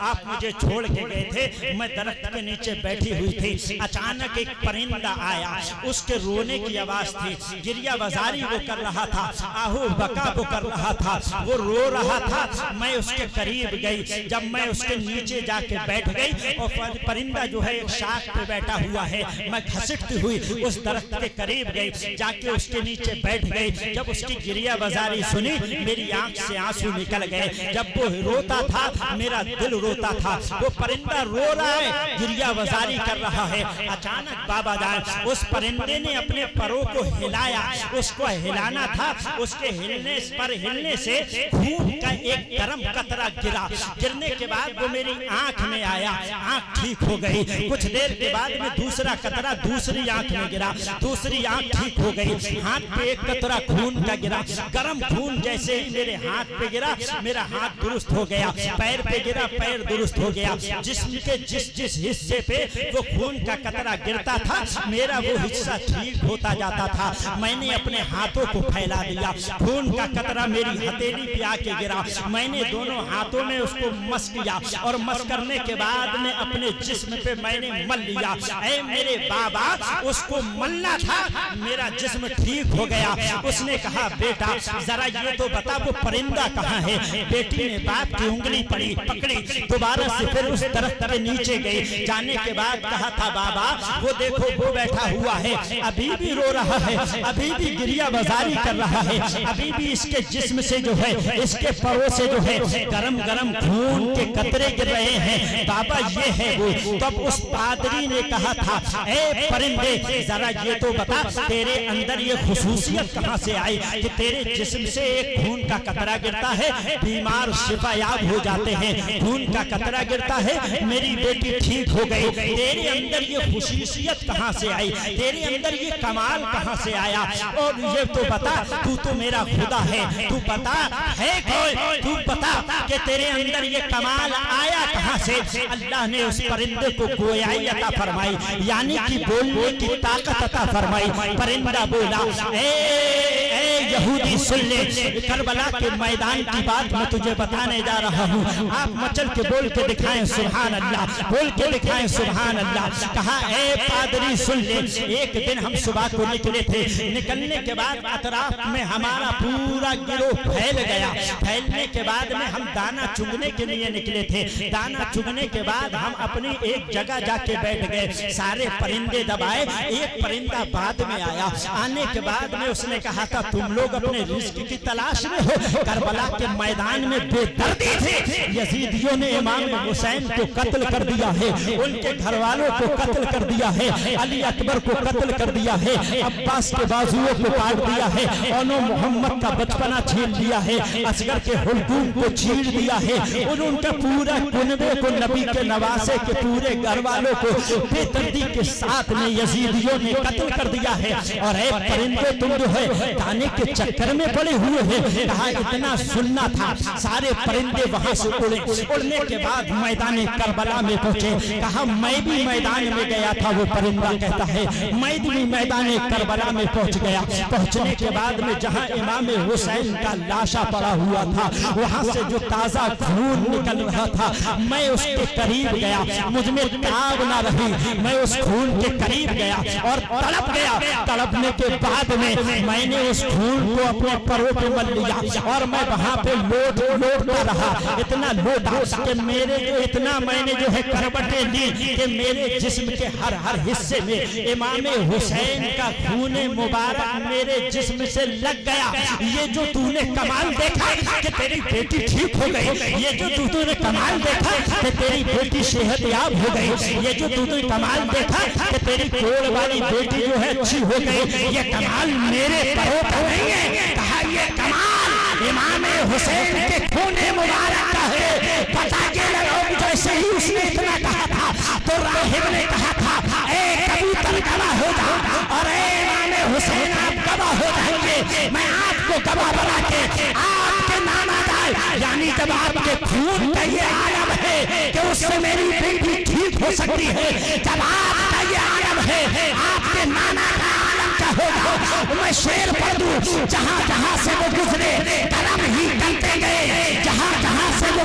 آپ مجھے چھوڑ کے گئے تھے، میں درخت کے نیچے بیٹھی ہوئی تھی، اچانک ایک پرندہ آیا، اس کے رونے کی آواز تھی، گریہ وزاری وہ کر رہا تھا، آہو بکا وہ کر رہا تھا، وہ رو رہا تھا، میں اس کے قریب گئی، جب میں اس کے نیچے جا کے بیٹھ گئی اور پرندہ جو ہے ایک شاخ پہ بیٹھا ہوا ہے، میں گھسٹتی ہوئی اس درخت کے قریب گئی، جا کے اس کے نیچے بیٹھ گئی، جب اس کی گریہ وزاری سنی میری آنکھ سے آنسو نکل گئے، جب وہ روتا تھا میرا دل روتا تھا، وہ پرندہ رو رہا ہے گریہ وزاری کر رہا ہے، اچانک بابا جان اس پرندے نے اپنے پروں کو ہلایا، اس کو ہلانا تھا، اس کے ہلنے سے خون کا ایک گرم قطرہ گرا، گرنے کے بعد وہ میری آنکھ میں آیا، آنکھ ٹھیک ہو گئی، کچھ دیر کے بعد میں دوسرا قطرہ دوسری آنکھ میں گرا، دوسری آنکھ ٹھیک ہو گئی، ہاتھ پہ ایک قطرہ خون کا گرا، گرم خون جیسے ہی میرے ہاتھ پہ گرا میرا ہاتھ درست ہو گیا، پیر پہ گرا پیر درست ہو گیا، جسم کے جس حصے پہ وہ خون کا قطرہ گرتا تھا میرا وہ حصہ ٹھیک ہوتا جاتا تھا، میں نے اپنے ہاتھوں کو پھیلا دیا، خون کا قطرہ میری ہتھیلی پہ آ کے گرا، میں نے دونوں ہاتھوں میں اس کو مس کیا اور مس کرنے کے بعد میں اپنے جسم پہ میں نے مل لیا، اے میرے بابا اس کو ملنا تھا، میرا جسم ٹھیک ہو گیا، اس نے کہا بیٹا ذرا یہ تو بتا وہ پرندہ کہاں ہے، بیٹی نے باپ کی انگلی پکڑی، دوبارہ سے پھر اس درخت کے نیچے گئی، جانے کے بعد کہا تھا بابا وہ دیکھو وہ بیٹھا ہوا ہے، ابھی بھی رو رہا ہے، ابھی بھی گریہ وزاری کر رہا ہے، ابھی بھی اس کے جسم سے جو ہے اس کے پروں سے جو ہے گرم گرم خون کے قطرے گر رہے ہیں، بابا یہ ہے وہ، تب اس پادری نے کہا تھا اے پرندے ذرا یہ تو بتا تیرے اندر یہ خصوصیت کہاں سے آئی کہ تیرے جسم سے ایک خون کا قطرہ گرتا ہے بیمار شفا یاب ہو جاتے ہیں، خون کا قطرہ گرتا ہے میری بیٹی ٹھیک ہو گئی، تیرے اندر یہ خصوصیت کہاں سے آئی، تیرے اندر یہ کمال کہاں سے آیا، اور یہ تو بتا تو میرا خدا ہے، تو بتا ہے کوئی، تو بتا کہ تیرے اندر یہ کمال آیا کہاں سے، اللہ نے اس پرندے کو گویائی عطا فرمائی، یعنی کہ بولنے کی طاقت عطا فرمائی، پرندہ بولا اے یہودی سن لے، کربلا کے میدان کی بات میں تجھے بتانے جا رہا ہوں، آپ مچل کے بول کے دکھائیں سبحان اللہ، بول کے دکھائیں سبحان اللہ، کہا اے پادری سن لے، ایک دن ہم صبح کو نکلے تھے، نکلنے کے بعد اطراف میں ہمارا پورا گروہ پھیل گیا، پھیلنے کے بعد میں ہم دانا چگنے کے لیے نکلے تھے، دانا چگنے کے بعد ہم اپنی ایک جگہ جا کے بیٹھ گئے، سارے پرندے دبائے، ایک پرندہ بعد میں آیا، آنے کے بعد میں اس نے کہا تھا تم لوگ اپنے رزق کی تلاش میں ہو، کربلا کے میدان میں بے دردی تھی، یزیدیوں نے امام حسین کو قتل کر دیا ہے، ان کے گھر والوں کو قتل کر دیا ہے، علی اکبر کو قتل کر دیا ہے، عباس کے بازوؤں کو کاٹ دیا ہے، اونو محمد کا بچپنا چھین دیا ہے، اصغر کے حلقوم کو چھین دیا ہے، ان کا پورا کنبے کو نبی کے نواسے کے پورے گھر والوں کو بے دردی کے ساتھ میں یزیدیوں نے قتل کر دیا ہے، اور اے پرندے تم جو ہے دانے کے چکر میں پڑے ہوئے ہیں، کہا اتنا سننا تھا، سارے پرندے وہاں سے اڑے، اڑنے کے بعد میدان کربلا میں پہنچے، کہا میں بھی میدان میں گیا تھا، وہ پرندہ کہتا ہے میں بھی میدان کربلا میں پہنچ گیا، پہنچنے کے بعد میں جہاں امام حسین کا لاشا پڑا ہوا تھا وہاں سے جو تازہ خون نکل رہا تھا میں اس کے قریب گیا، مجھ میں تاب نہ رہی، میں اس خون کے قریب گیا اور تڑپ گیا، تڑپنے کے بعد میں نے اس خون کو اپنے پروں پہ مل لیا اور میں وہاں پہ لوٹتا رہا، اتنا لوٹا کہ میرے جو اتنا میں نے جو ہے کربٹیں لی کہ میرے جسم کے ہر حصے میں امام حسین کا خون مبارک میرے جسم سے لگ گیا، یہ جو تو نے کمال دیکھا کہ تیری بیٹی ٹھیک ہو گئی، یہ جو تو نے کمال دیکھا کہ تیری بیٹی صحت یاب ہو گئی، یہ جو تو نے کمال دیکھا کہ تیری کوڑ والی بیٹی جو ہے اچھی ہو گئی، یہ کمال میرے پروں کا نہیں ہے، کہا یہ کمال امام حسین کے خون مبارک کا ہے، پتہ کے لوگ جیسے ہی اس نے اتنا کہا تھا تو راہب نے کہا تھا اے کبوتر گواہ ہو جا اور اے امام حسین آپ گواہ ہو جائیں گے، میں آپ کو گواہ بنا کے آپ کے نانا جائے، یعنی جب آپ کے خون کا یہ عالم ہے کہ اس سے میری بیٹی ٹھیک ہو سکتی ہے، جب آپ کا یہ عالم ہے آپ کے نانا کا عالم کیا ہوگا، میں شعر پڑھ دوں، جہاں جہاں سے وہ گزرے کرم ہی کرتے گئے، جہاں جہاں سے وہ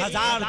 1000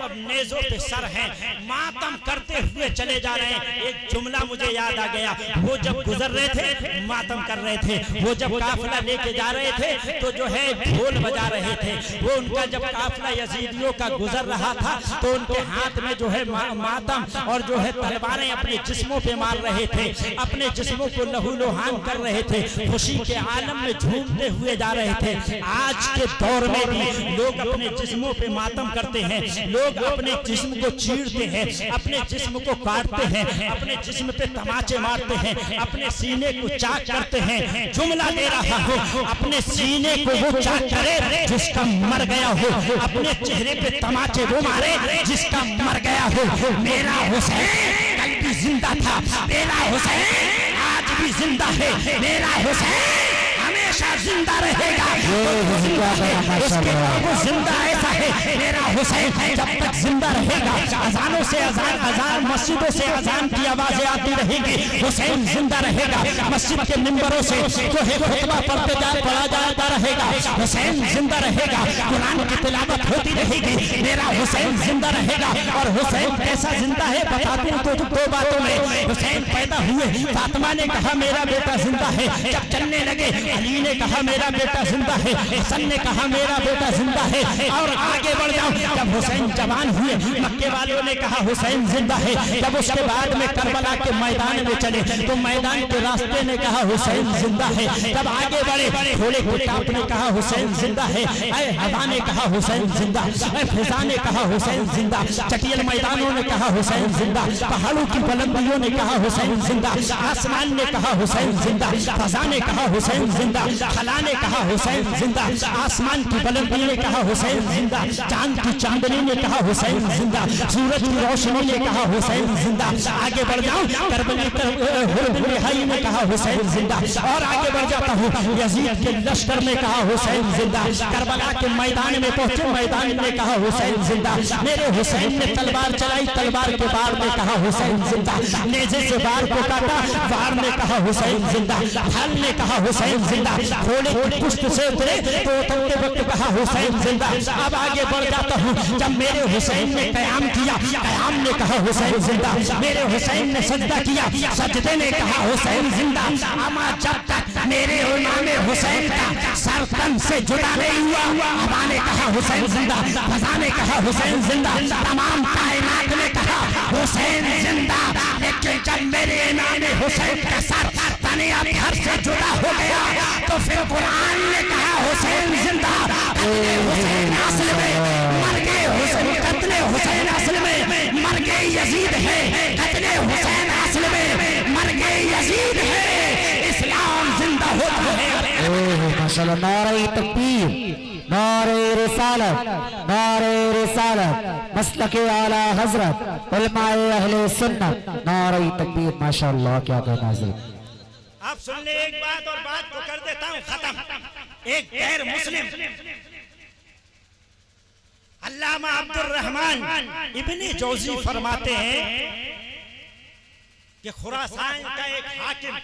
اب نیزوں پہ سر ہیں، ماتم کرتے ہوئے چلے جا رہے ہیں۔ ایک جملہ مجھے یاد آ گیا، وہ جب گزر رہے تھے ماتم کر رہے تھے، وہ جب قافلہ لے کے جا رہے تھے تو جو ہے ڈھول بجا رہے تھے، وہ ان کا جب قافلہ یزیدیوں کا گزر رہا تھا تو ان کے ہاتھ میں جو ہے ماتم اور جو ہے تلواریں اپنے جسموں پہ مار رہے تھے، اپنے جسموں کو لہو لہان کر رہے تھے، خوشی کے عالم میں جھومتے ہوئے جا رہے تھے۔ آج کے دور میں بھی لوگ اپنے جسموں پہ ماتم کرتے ہیں، لوگ اپنے جسم کو چیرتے ہیں، اپنے جسم کو کاٹتے ہیں، اپنے جسم پہ تماچے مارتے ہیں، اپنے سینے کو چاک کرتے ہیں۔ جملہ دے رہا ہوں، اپنے سینے کو وہ چاک کرے جس کا مر گیا ہو، اپنے چہرے پہ تماچے وہ مارے جس کا مر گیا ہو۔ میرا حسین کل بھی زندہ تھا، میرا حسین آج بھی زندہ ہے، میرا حسین ہمیشہ زندہ رہے گا۔ اس کے وہ زندہ ایسا ہے، میرا حسین جب تک زندہ رہے گا، اذانوں سے اذان، مسجدوں سے اذان کی آوازیں آتی رہے گی، حسین زندہ رہے گا۔ مسجد کے ممبروں سے جو ہے خطبہ پڑھا جاتا رہے گا، حسین زندہ رہے گا۔ قرآن کی تلاوت ہوتی رہے گی، میرا حسین زندہ رہے گا۔ اور حسین کیسا زندہ ہے بتاتے ہیں تو دو باتوں میں۔ حسین پیدا ہوئے، فاطمہ نے کہا میرا بیٹا زندہ ہے، جب چلنے لگے علی نے کہا میرا بیٹا زندہ ہے، حسن نے کہا میرا بیٹا زندہ ہے۔ اور آگے بڑھ جاؤ، جب حسین جوان ہوئے مکے والوں نے کہا حسین زندہ ہے۔ جب اس کے بعد میں کربلا کے میدان میں چلے تو میدان کے راستے نے کہا حسین زندہ ہے۔ جب آگے بڑھے گھوڑے کو ٹاپ نے کہا حسین زندہ ہے، اے ہوا نے کہا حسین زندہ، اے فضا نے کہا حسین زندہ، چٹیل میدانوں نے کہا حسین زندہ، پہاڑوں کی بلندیوں نے کہا حسین زندہ، آسمان نے کہا حسین زندہ، فضا نے کہا حسین زندہ، خلا نے کہا حسین زندہ، آسمان کی بلندی نے کہا حسین زندہ، چاند کی چاندنی نے کہا حسین زندہ، سورج کی روشنی نے کہا حسین زندہ۔ آگے بڑھ جاؤں، نے کہا حسین زندہ، اور آگے بڑھ جاتا ہوں، یزید کے لشکر نے کہا حسین زندہ، کربلا کے میدان میں پہنچے، میدان نے کہا حسین زندہ۔ میرے حسین نے تلوار چلائی، تلوار کے بار نے کہا حسین زندہ، نیزے سے بار کو کاٹا، وار نے کہا حسین زندہ، ڈھال نے کہا حسین زندہ، گھوڑے کی پشت سے اترے تو اترتے وقت کہا حسین زندہ۔ اب آگے بڑھ جاتا ہوں، جب میرے حسین نے قیام کیا، قیام نے کہا حسین زندہ، میرے حسین نے سجدہ کیا، سجدے نے کہا حسین زندہ۔ اما جب تک میرے امام حسین کا سر تن سے جدا نہیں ہوا، ابا نے کہا حسین زندہ، فضا نے کہا حسین زندہ، تمام کائنات نے کہا حسین زندہ۔ لیکن جب میرے امام حسین کا سر تنیا گھر سے جدا ہو گیا تو پھر قرآن نے کہا حسین زندہ۔ حسین اصل میں مر گئے، حسین قتل حسین اصل میں مر گئے یزید ہے، قتل حسین اصل میں مر گئے یزید ہے، اسلام زندہ ہوتا ہے۔ ماشاءاللہ، نعرہ تکبیر، نعرہ رسالت، نعرہ رسالت، مسلک اعلیٰ حضرت علماء اہل سنت، نعرہ تکبیر، ماشاءاللہ کیا کہنا ہے۔ آپ سن لیں ایک بات اور بات کو کر دیتا ہوں ختم۔ ایک غیر مسلم علامہ عبد الرحمن ابن جوزی فرماتے ہیں کہ خراسان کا ایک حاکم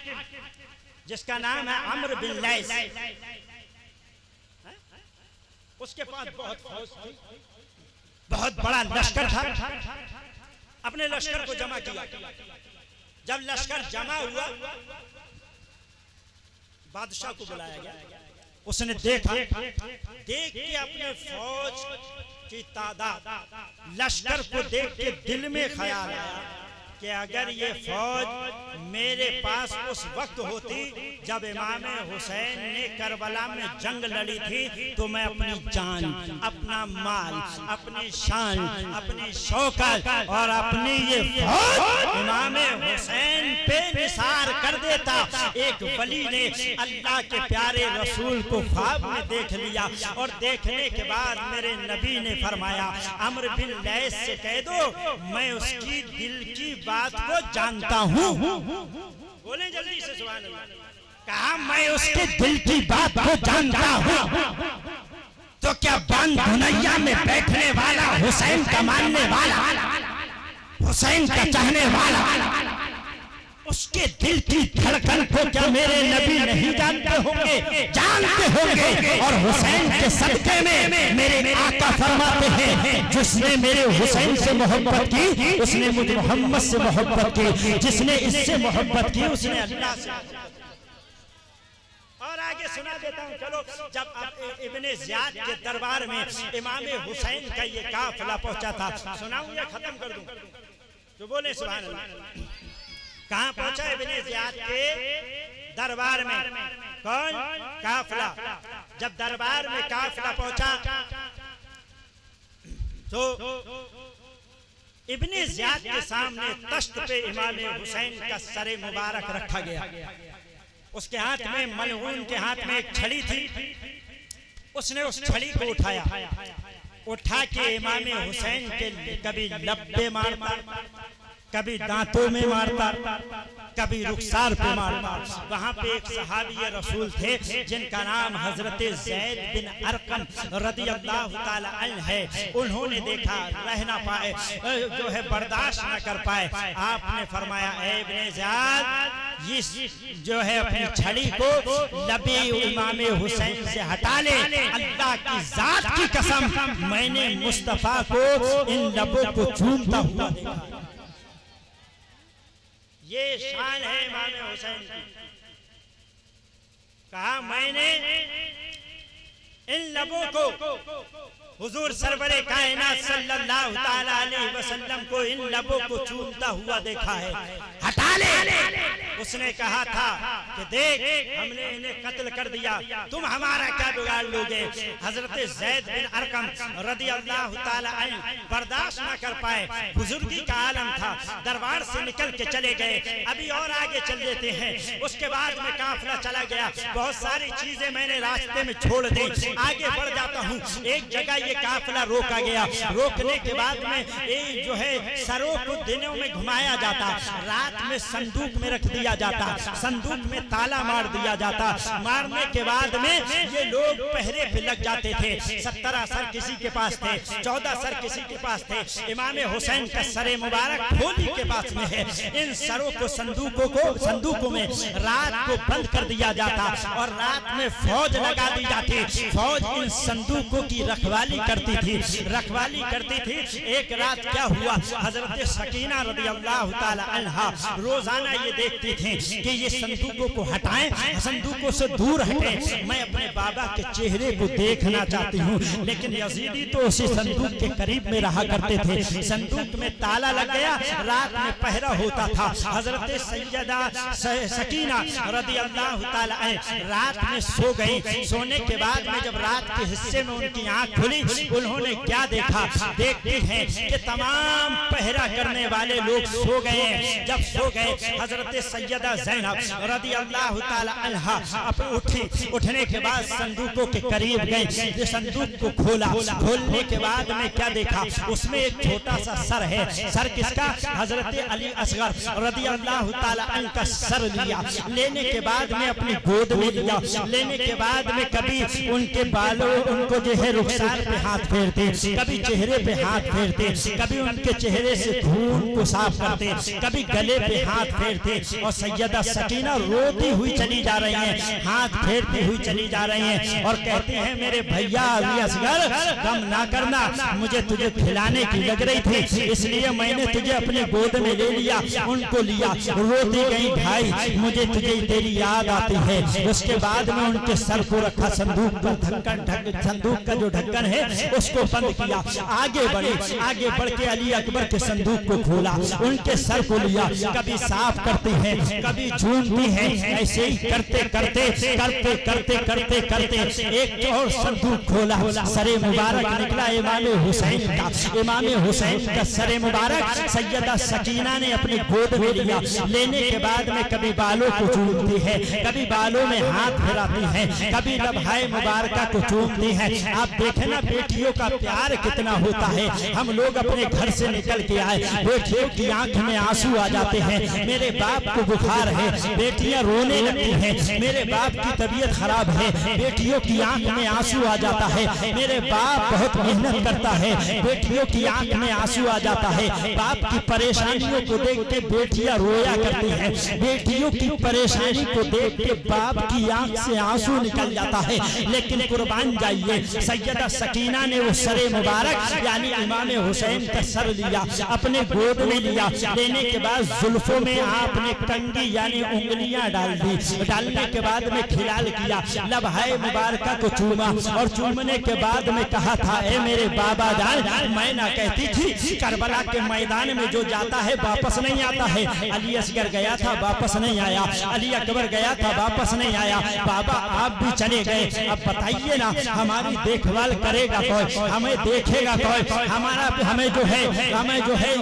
جس کا نام ہے عمرو بن لیث، اس کے پاس بہت فوج تھی، بہت بڑا لشکر تھا۔ اپنے لشکر کو جمع کیا، جب لشکر جمع ہوا بادشاہ کو بلایا گیا، اس نے دیکھا، دیکھ کے اپنے فوج کی تعداد، لشکر کو دیکھ کے دل میں خیال آیا کہ اگر یہ فوج میرے پاس اس وقت ہوتی جب امام حسین نے کربلا میں جنگ لڑی تھی تو میں اپنی جان، اپنا مال، اپنی شان، اپنی شوکت اور اپنی یہ فوج امام حسین پہ نثار کر دیتا۔ ایک ولی نے اللہ کے پیارے رسول کو خواب میں دیکھ لیا اور دیکھنے کے بعد میرے نبی نے فرمایا عمرو بن لیث سے کہہ دو میں اس کی دل کی بات کو جانتا ہوں۔ بولیں جلدی سے سبحان اللہ۔ کہا میں اس کے دل کی بات کو جانتا ہوں، تو کیا بان دنیا میں بیٹھنے والا، حسین کا ماننے والا، حسین کا چاہنے والا، اس کے دل کی دھڑکن کو کیا میرے نبی نہیں جانتے ہوں گے؟ جانتے ہوں گے. اور حسین کے صدقے میں میرے آقا فرماتے ہیں جس نے میرے حسین سے محبت کی اس نے مجھ محمد سے محبت کی، جس نے اس سے محبت کی اس نے اللہ سے. اور آگے سنا دیتا ہوں. چلو جب ابن زیاد کے دربار میں امام حسین کا یہ قافلہ پہنچا تھا، سناؤں یا ختم کر دوں؟ تو بولے سبحان اللہ. کہاں پہنچا ابن زیاد کے دربار میں؟ کون؟ قافلہ. جب دربار میں قافلہ پہنچا تو ابن زیاد کے سامنے تشت پہ امام حسین کا سر مبارک رکھا گیا. اس کے ہاتھ میں، ملعون کے ہاتھ میں ایک چھڑی تھی. اس نے اس چھڑی کو اٹھایا، اٹھا کے امام حسین کے کبھی لب پہ مارتا، کبھی دانتوں میں مارتا، کبھی رخسار پہ مارتا. وہاں پہ ایک صحابی رسول تھے جن کا نام حضرت زید بن ارقم رضی اللہ تعالی عنہ ہے. انہوں نے دیکھا، رہ نہ پائے، جو ہے برداشت نہ کر پائے. آپ نے فرمایا اے ابن زیاد، یہ جو ہے اپنی چھڑی کو لبِ امام حسین سے ہٹا لے. اللہ کی ذات کی قسم میں نے مصطفیٰ کو ان لبوں کو چومتا ہوا دیکھا. یہ شان ہے امام حسین کی. کہا میں نے ان لبوں کو حضور سرور کائنات صلی اللہ تعالی علیہ وسلم کو ان لبوں کو چومتا ہوا دیکھا ہے، ہٹا لے. اس نے کہا تھا کہ دیکھ ہم نے انہیں قتل کر دیا، تم ہمارا کیا بگاڑ لوگے؟ حضرت زید بن ارقم رضی اللہ تعالی عنہ برداشت نہ کر پائے. بزرگی کا عالم تھا، دربار سے نکل کے چلے گئے. ابھی اور آگے چل دیتے ہیں. اس کے بعد میں قافلہ چلا گیا. بہت ساری چیزیں میں نے راستے میں چھوڑ دی. آگے بڑھ جاتا ہوں. ایک جگہ یہ قافلہ روکا گیا. روکنے کے بعد میں جو ہے سروں کو دنوں میں گھمایا جاتا، رات میں صندوق میں رکھ دیا جاتا، صندوق میں تالا مار دیا جاتا. مارنے کے بعد میں یہ لوگ پہرے پہ لگ جاتے تھے. 17 سر کسی کے پاس تھے، 14 سر کسی کے پاس تھے. امام حسین کا سر مبارک کھولی کے پاس میں ہے. ان سروں کو صندوقوں میں رات کو بند کر دیا جاتا اور رات میں فوج لگا دی جاتی. فوج ان صندوقوں کی رکھوالی کرتی تھی. ایک رات کیا ہوا، حضرت سکینہ رضی اللہ تعالی عنہا روزانہ یہ دیکھتی تھیں کہ یہ صندوقوں کو ہٹائیں، صندوقوں سے دور ہٹیں. میں اپنے بابا کے چہرے کو دیکھنا چاہتی ہوں. لیکن یزیدی تو اسی صندوق کے قریب میں رہا کرتے تھے. صندوق میں تالا لگ گیا، رات میں پہرا ہوتا تھا. حضرت سیدہ سکینہ رضی اللہ تعالی عنہ رات میں سو گئی. سونے کے بعد میں جب رات کے حصے میں ان کی آنکھ کھلی، انہوں نے کیا دیکھا؟ دیکھتے ہیں کہ تمام پہرا کرنے والے لوگ سو گئے. جب سو گئے، حضرت سیدہ زینب رضی اللہ تعالی عنہا اٹھنے کے بعد صندوقوں کے قریب گئے. یہ صندوق کو کھولنے کے بعد میں کیا دیکھا؟ اس میں ایک چھوٹا سا سر ہے. سر کس کا؟ حضرت علی اصغر رضی اللہ تعالی عنہ کا سر لیا. لینے کے بعد میں اپنی گود میں لیا. لینے کے بعد میں کبھی ان کے بالوں، ان کو جو ہے رخسار پہ ہاتھ پھیرتے، کبھی چہرے پہ ہاتھ پھیرتے، کبھی ان کے چہرے سے خون کو صاف کرتے، کبھی گلے پہ ہاتھ پھیرتے. اور سیدہ سکینہ روتی ہوئی چلی جا رہی ہیں، ہاتھ پھیرتی ہوئی چلی جا رہی ہیں اور کہتی ہیں میرے بھیا علی اصغر غم نہ کرنا، مجھے تجھے کھلانے کی لگ رہی تھی اس لیے میں نے تجھے اپنی گود میں لے لیا. ان کو لیا. روتی گئی بھائی مجھے تجھے تیری یاد آتی ہے. اس کے بعد میں ان کے سر کو رکھا، صندوق کا جو ڈھکن ہے اس کو بند کیا. آگے بڑھ کے علی اکبر کے صندوق کو کھولا، ان کے سر کو لیا. کبھی صاف کرتے ہیں، کبھی جھومتی ہیں. ایسے ہی کرتے ایک اور صندوق کھولا. سر مبارک نکلا امام حسین کا سر مبارک سیدہ سکینہ نے اپنی گود میں لیا. لینے کے بعد میں کبھی بالوں کو چومتی ہے، کبھی بالوں میں ہاتھ پھیراتی ہیں، کبھی لبہائے مبارکہ کو چومتی ہیں. آپ دیکھیں نا بیٹیوں کا پیار کتنا ہوتا ہے. ہم لوگ اپنے گھر سے نکل کے آئے, بیٹیوں کی آنکھ میں آنسو آ جاتے ہیں, میرے باپ کو بخار ہے, بیٹیاں رونے لگتی ہیں, میرے باپ کی طبیعت خراب ہے, بیٹیوں کی آنکھ میں آنسو آ جاتا ہے, میرے باپ بہت محنت کرتا ہے, بیٹیوں کی آنکھ میں آنسو آ جاتا ہے. باپ کی پریشانیوں کو دیکھ کے بیٹیاں رویا کرتی ہیں, بیٹیوں کی پریشانی کو دیکھ کے باپ کی آنکھ سے آنسو نکل جاتا ہے. لیکن قربان جائیے, سیدہ سکینہ نے وہ سر مبارک یعنی امام حسین کا سر لیا, اپنے گود میں لیا, لینے کے بعد زلفوں میں آپ نے کنگھی یعنی انگلیاں ڈال دی, ڈالنے کے بعد میں کھلال کیا, لبہائے مبارکہ کو چوما, اور چومنے کے بعد میں کہا تھا اے میرے بابا جان, میں نہ کہتی تھی کربلا کے میدان میں جو جاتا ہے واپس نہیں آتا ہے. علی اصغر گیا تھا واپس نہیں آیا, علی اکبر گیا تھا واپس نہیں آیا, بابا آپ بھی چلے گئے, اب بتائیے نا ہماری دیکھ بھال کرے گا کوئی, ہمیں دیکھے گا کوئی, ہمیں جو ہے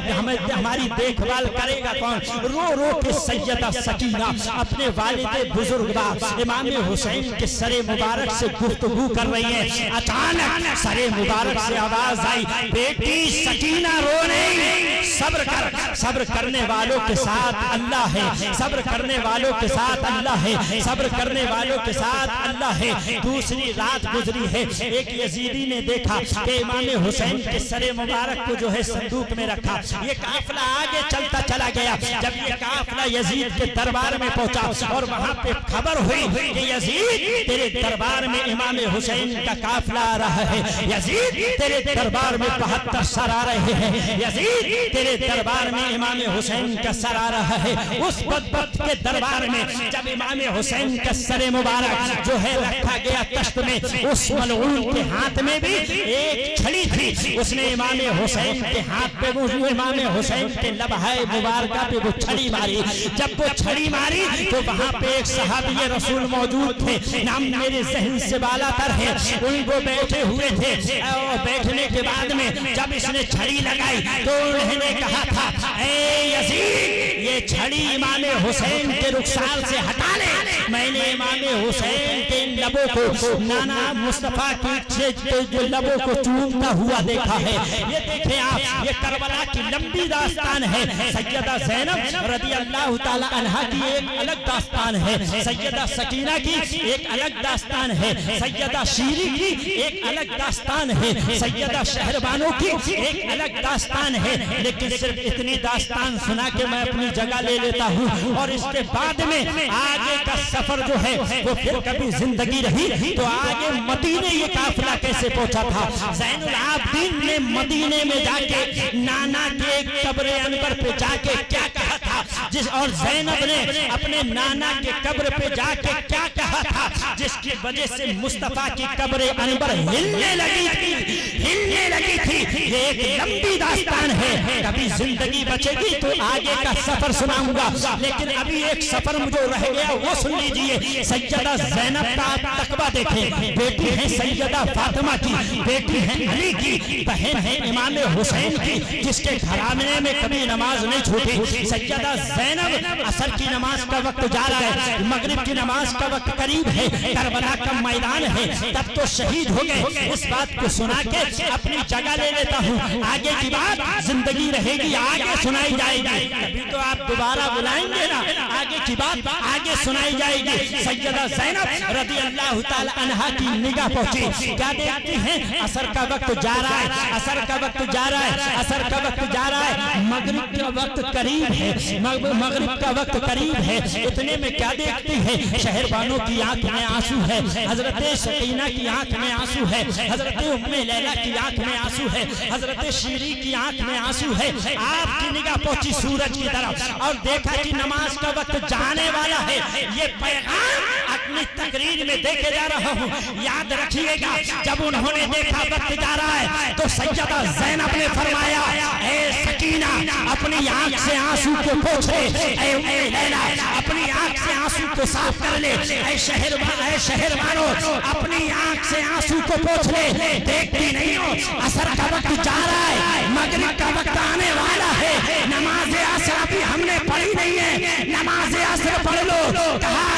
ہماری دیکھ بھال کرے گا کون. رو رو کے سیدہ سکینہ اپنے والد بزرگوار امام حسین کے سر مبارک سے گفتگو کر رہی ہے. اچانک سر مبارک سے آواز آئی, بیٹی سکینہ رو نہیں, صبر کر, صبر کرنے والوں کے ساتھ اللہ ہے, صبر کرنے والوں کے ساتھ اللہ ہے, صبر کرنے والوں کے ساتھ اللہ ہے. دوسری رات گزری ہے, ایک یزیدی نے دیکھا کہ امام حسین کے سر مبارک کو جو ہے صندوق میں رکھا, یہ قافلہ آگے چلتا چلا گیا. جب یہ قافلہ یزید کے دربار میں پہنچا اور وہاں پہ خبر ہوئی کہ یزید تیرے دربار میں امام حسین کا قافلہ آ رہا ہے, یزید تیرے دربار میں 72 سر آ رہے ہیں, یزید تیرے دربار میں امام حسین کا سر آ رہا ہے. اس بدبخت کے دربار میں جب امام حسین کا سر مبارک جو ہے رکھا گیا تخت میں, اس ملعون کے ہاتھ میں بھی ایک چھڑی تھی, اس نے امام حسین کے ہاتھ پہ امام حسین کے لبہائے مبارکہ پہ وہ چھڑی ماری. جب وہ چھڑی ماری تو وہاں پہ ایک صحابی رسول موجود تھے, نام میرے ذہن سے بالا تر ہے, ان کو بیٹھے ہوئے تھے, اور بیٹھنے کے بعد میں جب اس نے چھڑی لگائی تو انہوں نے کہا تھا اے یزید یہ چھڑی امام حسین کے رخسار سے ہٹا لے. میں نے امام حسین کے لبوں کو نانا مصطفیٰ کی جو لبوں کو چومتا ہوا دیکھا ہے. یہ دیکھیں آپ, یہ کربلا کی لمبی داستان ہے. سیدہ زینب رضی اللہ تعالی عنہا کی ایک الگ داستان ہے, سیدہ سکینہ کی ایک الگ داستان ہے, سیدہ شیری کی ایک الگ داستان ہے, سیدہ شہربانو کی ایک الگ داستان ہے. لیکن صرف اتنی داستان سنا کے میں اپنی جگہ لے لیتا ہوں, اور اس کے بعد میں آگے کا سفر جو ہے وہ پھر کبھی زندگی رہی تو آگے مدینے یہ قافلہ کیسے پہنچا تھا. زین العابدین نے مدینے میں جا کے نانا کے قبر انور پہ جا کے کیا کہا تھا, اور زینب نے اپنے نانا کے قبر پہ جا کے کیا کہا تھا, جس کی وجہ سے مصطفیٰ کی قبر انور ہلنے لگی تھی. یہ ایک لمبی داستان ہے, کبھی زندگی بچے گی تو آگے کا سفر سناؤں گا, لیکن ابھی ایک سفر مجھے رہ گیا وہ سن لیجئے. سیدہ زینب کا تقویٰ دیکھیں, بیٹی ہے سیدہ فاطمہ کی, بیٹی ہے علی کی, بہن ہے امام حسین کی, جس کے گھرانے میں کبھی نماز نہیں چھوٹی. سیدہ زینب عصر کی نماز کا وقت جا رہا ہے, مغرب کی نماز کا وقت قریب ہے, کربلا کا میدان ہے, تب تو شہید ہو گئے. اس بات کو سنا کے اپنی جگہ لے لیتا ہوں, آگے کی بات زندگی رہے گی, آگے سنائی جائے گی. ابھی تو آپ دوبارہ بلائیں گے نا, آگے کی بات آگے سنائی جائے گی. سیدہ زینب رضی اللہ تعالی عنہا کی نگاہ پہنچی, کیا دیکھتی ہیں, عصر کا وقت جا رہا ہے, عصر کا وقت جا رہا ہے, عصر کا وقت جا رہا ہے, مغرب کا وقت قریب ہے, مغرب کا وقت قریب ہے. اتنے میں کیا دیکھتی ہے, شہربانوں کی آنکھ میں آنسو ہے, حضرت سکینہ کی آنکھ میں آنسو ہے, حضرت ام لیلہ کی آنکھ میں آنسو ہے, حضرت شیری کی آنکھ میں آنسو ہے. آپ کی نگاہ پہنچی سورج کی طرف اور دیکھا کہ نماز کا وقت جانے والا ہے. یہ پیغام اپنی تقریر میں دیکھے جا رہا ہوں, یاد رکھیے گا. جب انہوں نے دیکھا وقت جا رہا ہے تو سیدہ زینب نے فرمایا اے سکینہ اپنی آنکھ سے آنسو کو پوچھ لے, اے ام لیلہ اپنی آنکھ سے آنسو کو صاف کر لے, اے شہربانو اپنی آنکھ سے آنسو کو پوچھ لے. دیکھتی نہیں ہو عصر کا وقت جا رہا ہے, مغرب کا وقت آنے والا ہے, نماز عصر ابھی ہم نے پڑھی نہیں ہے, نماز عصر پڑھ لو. کہا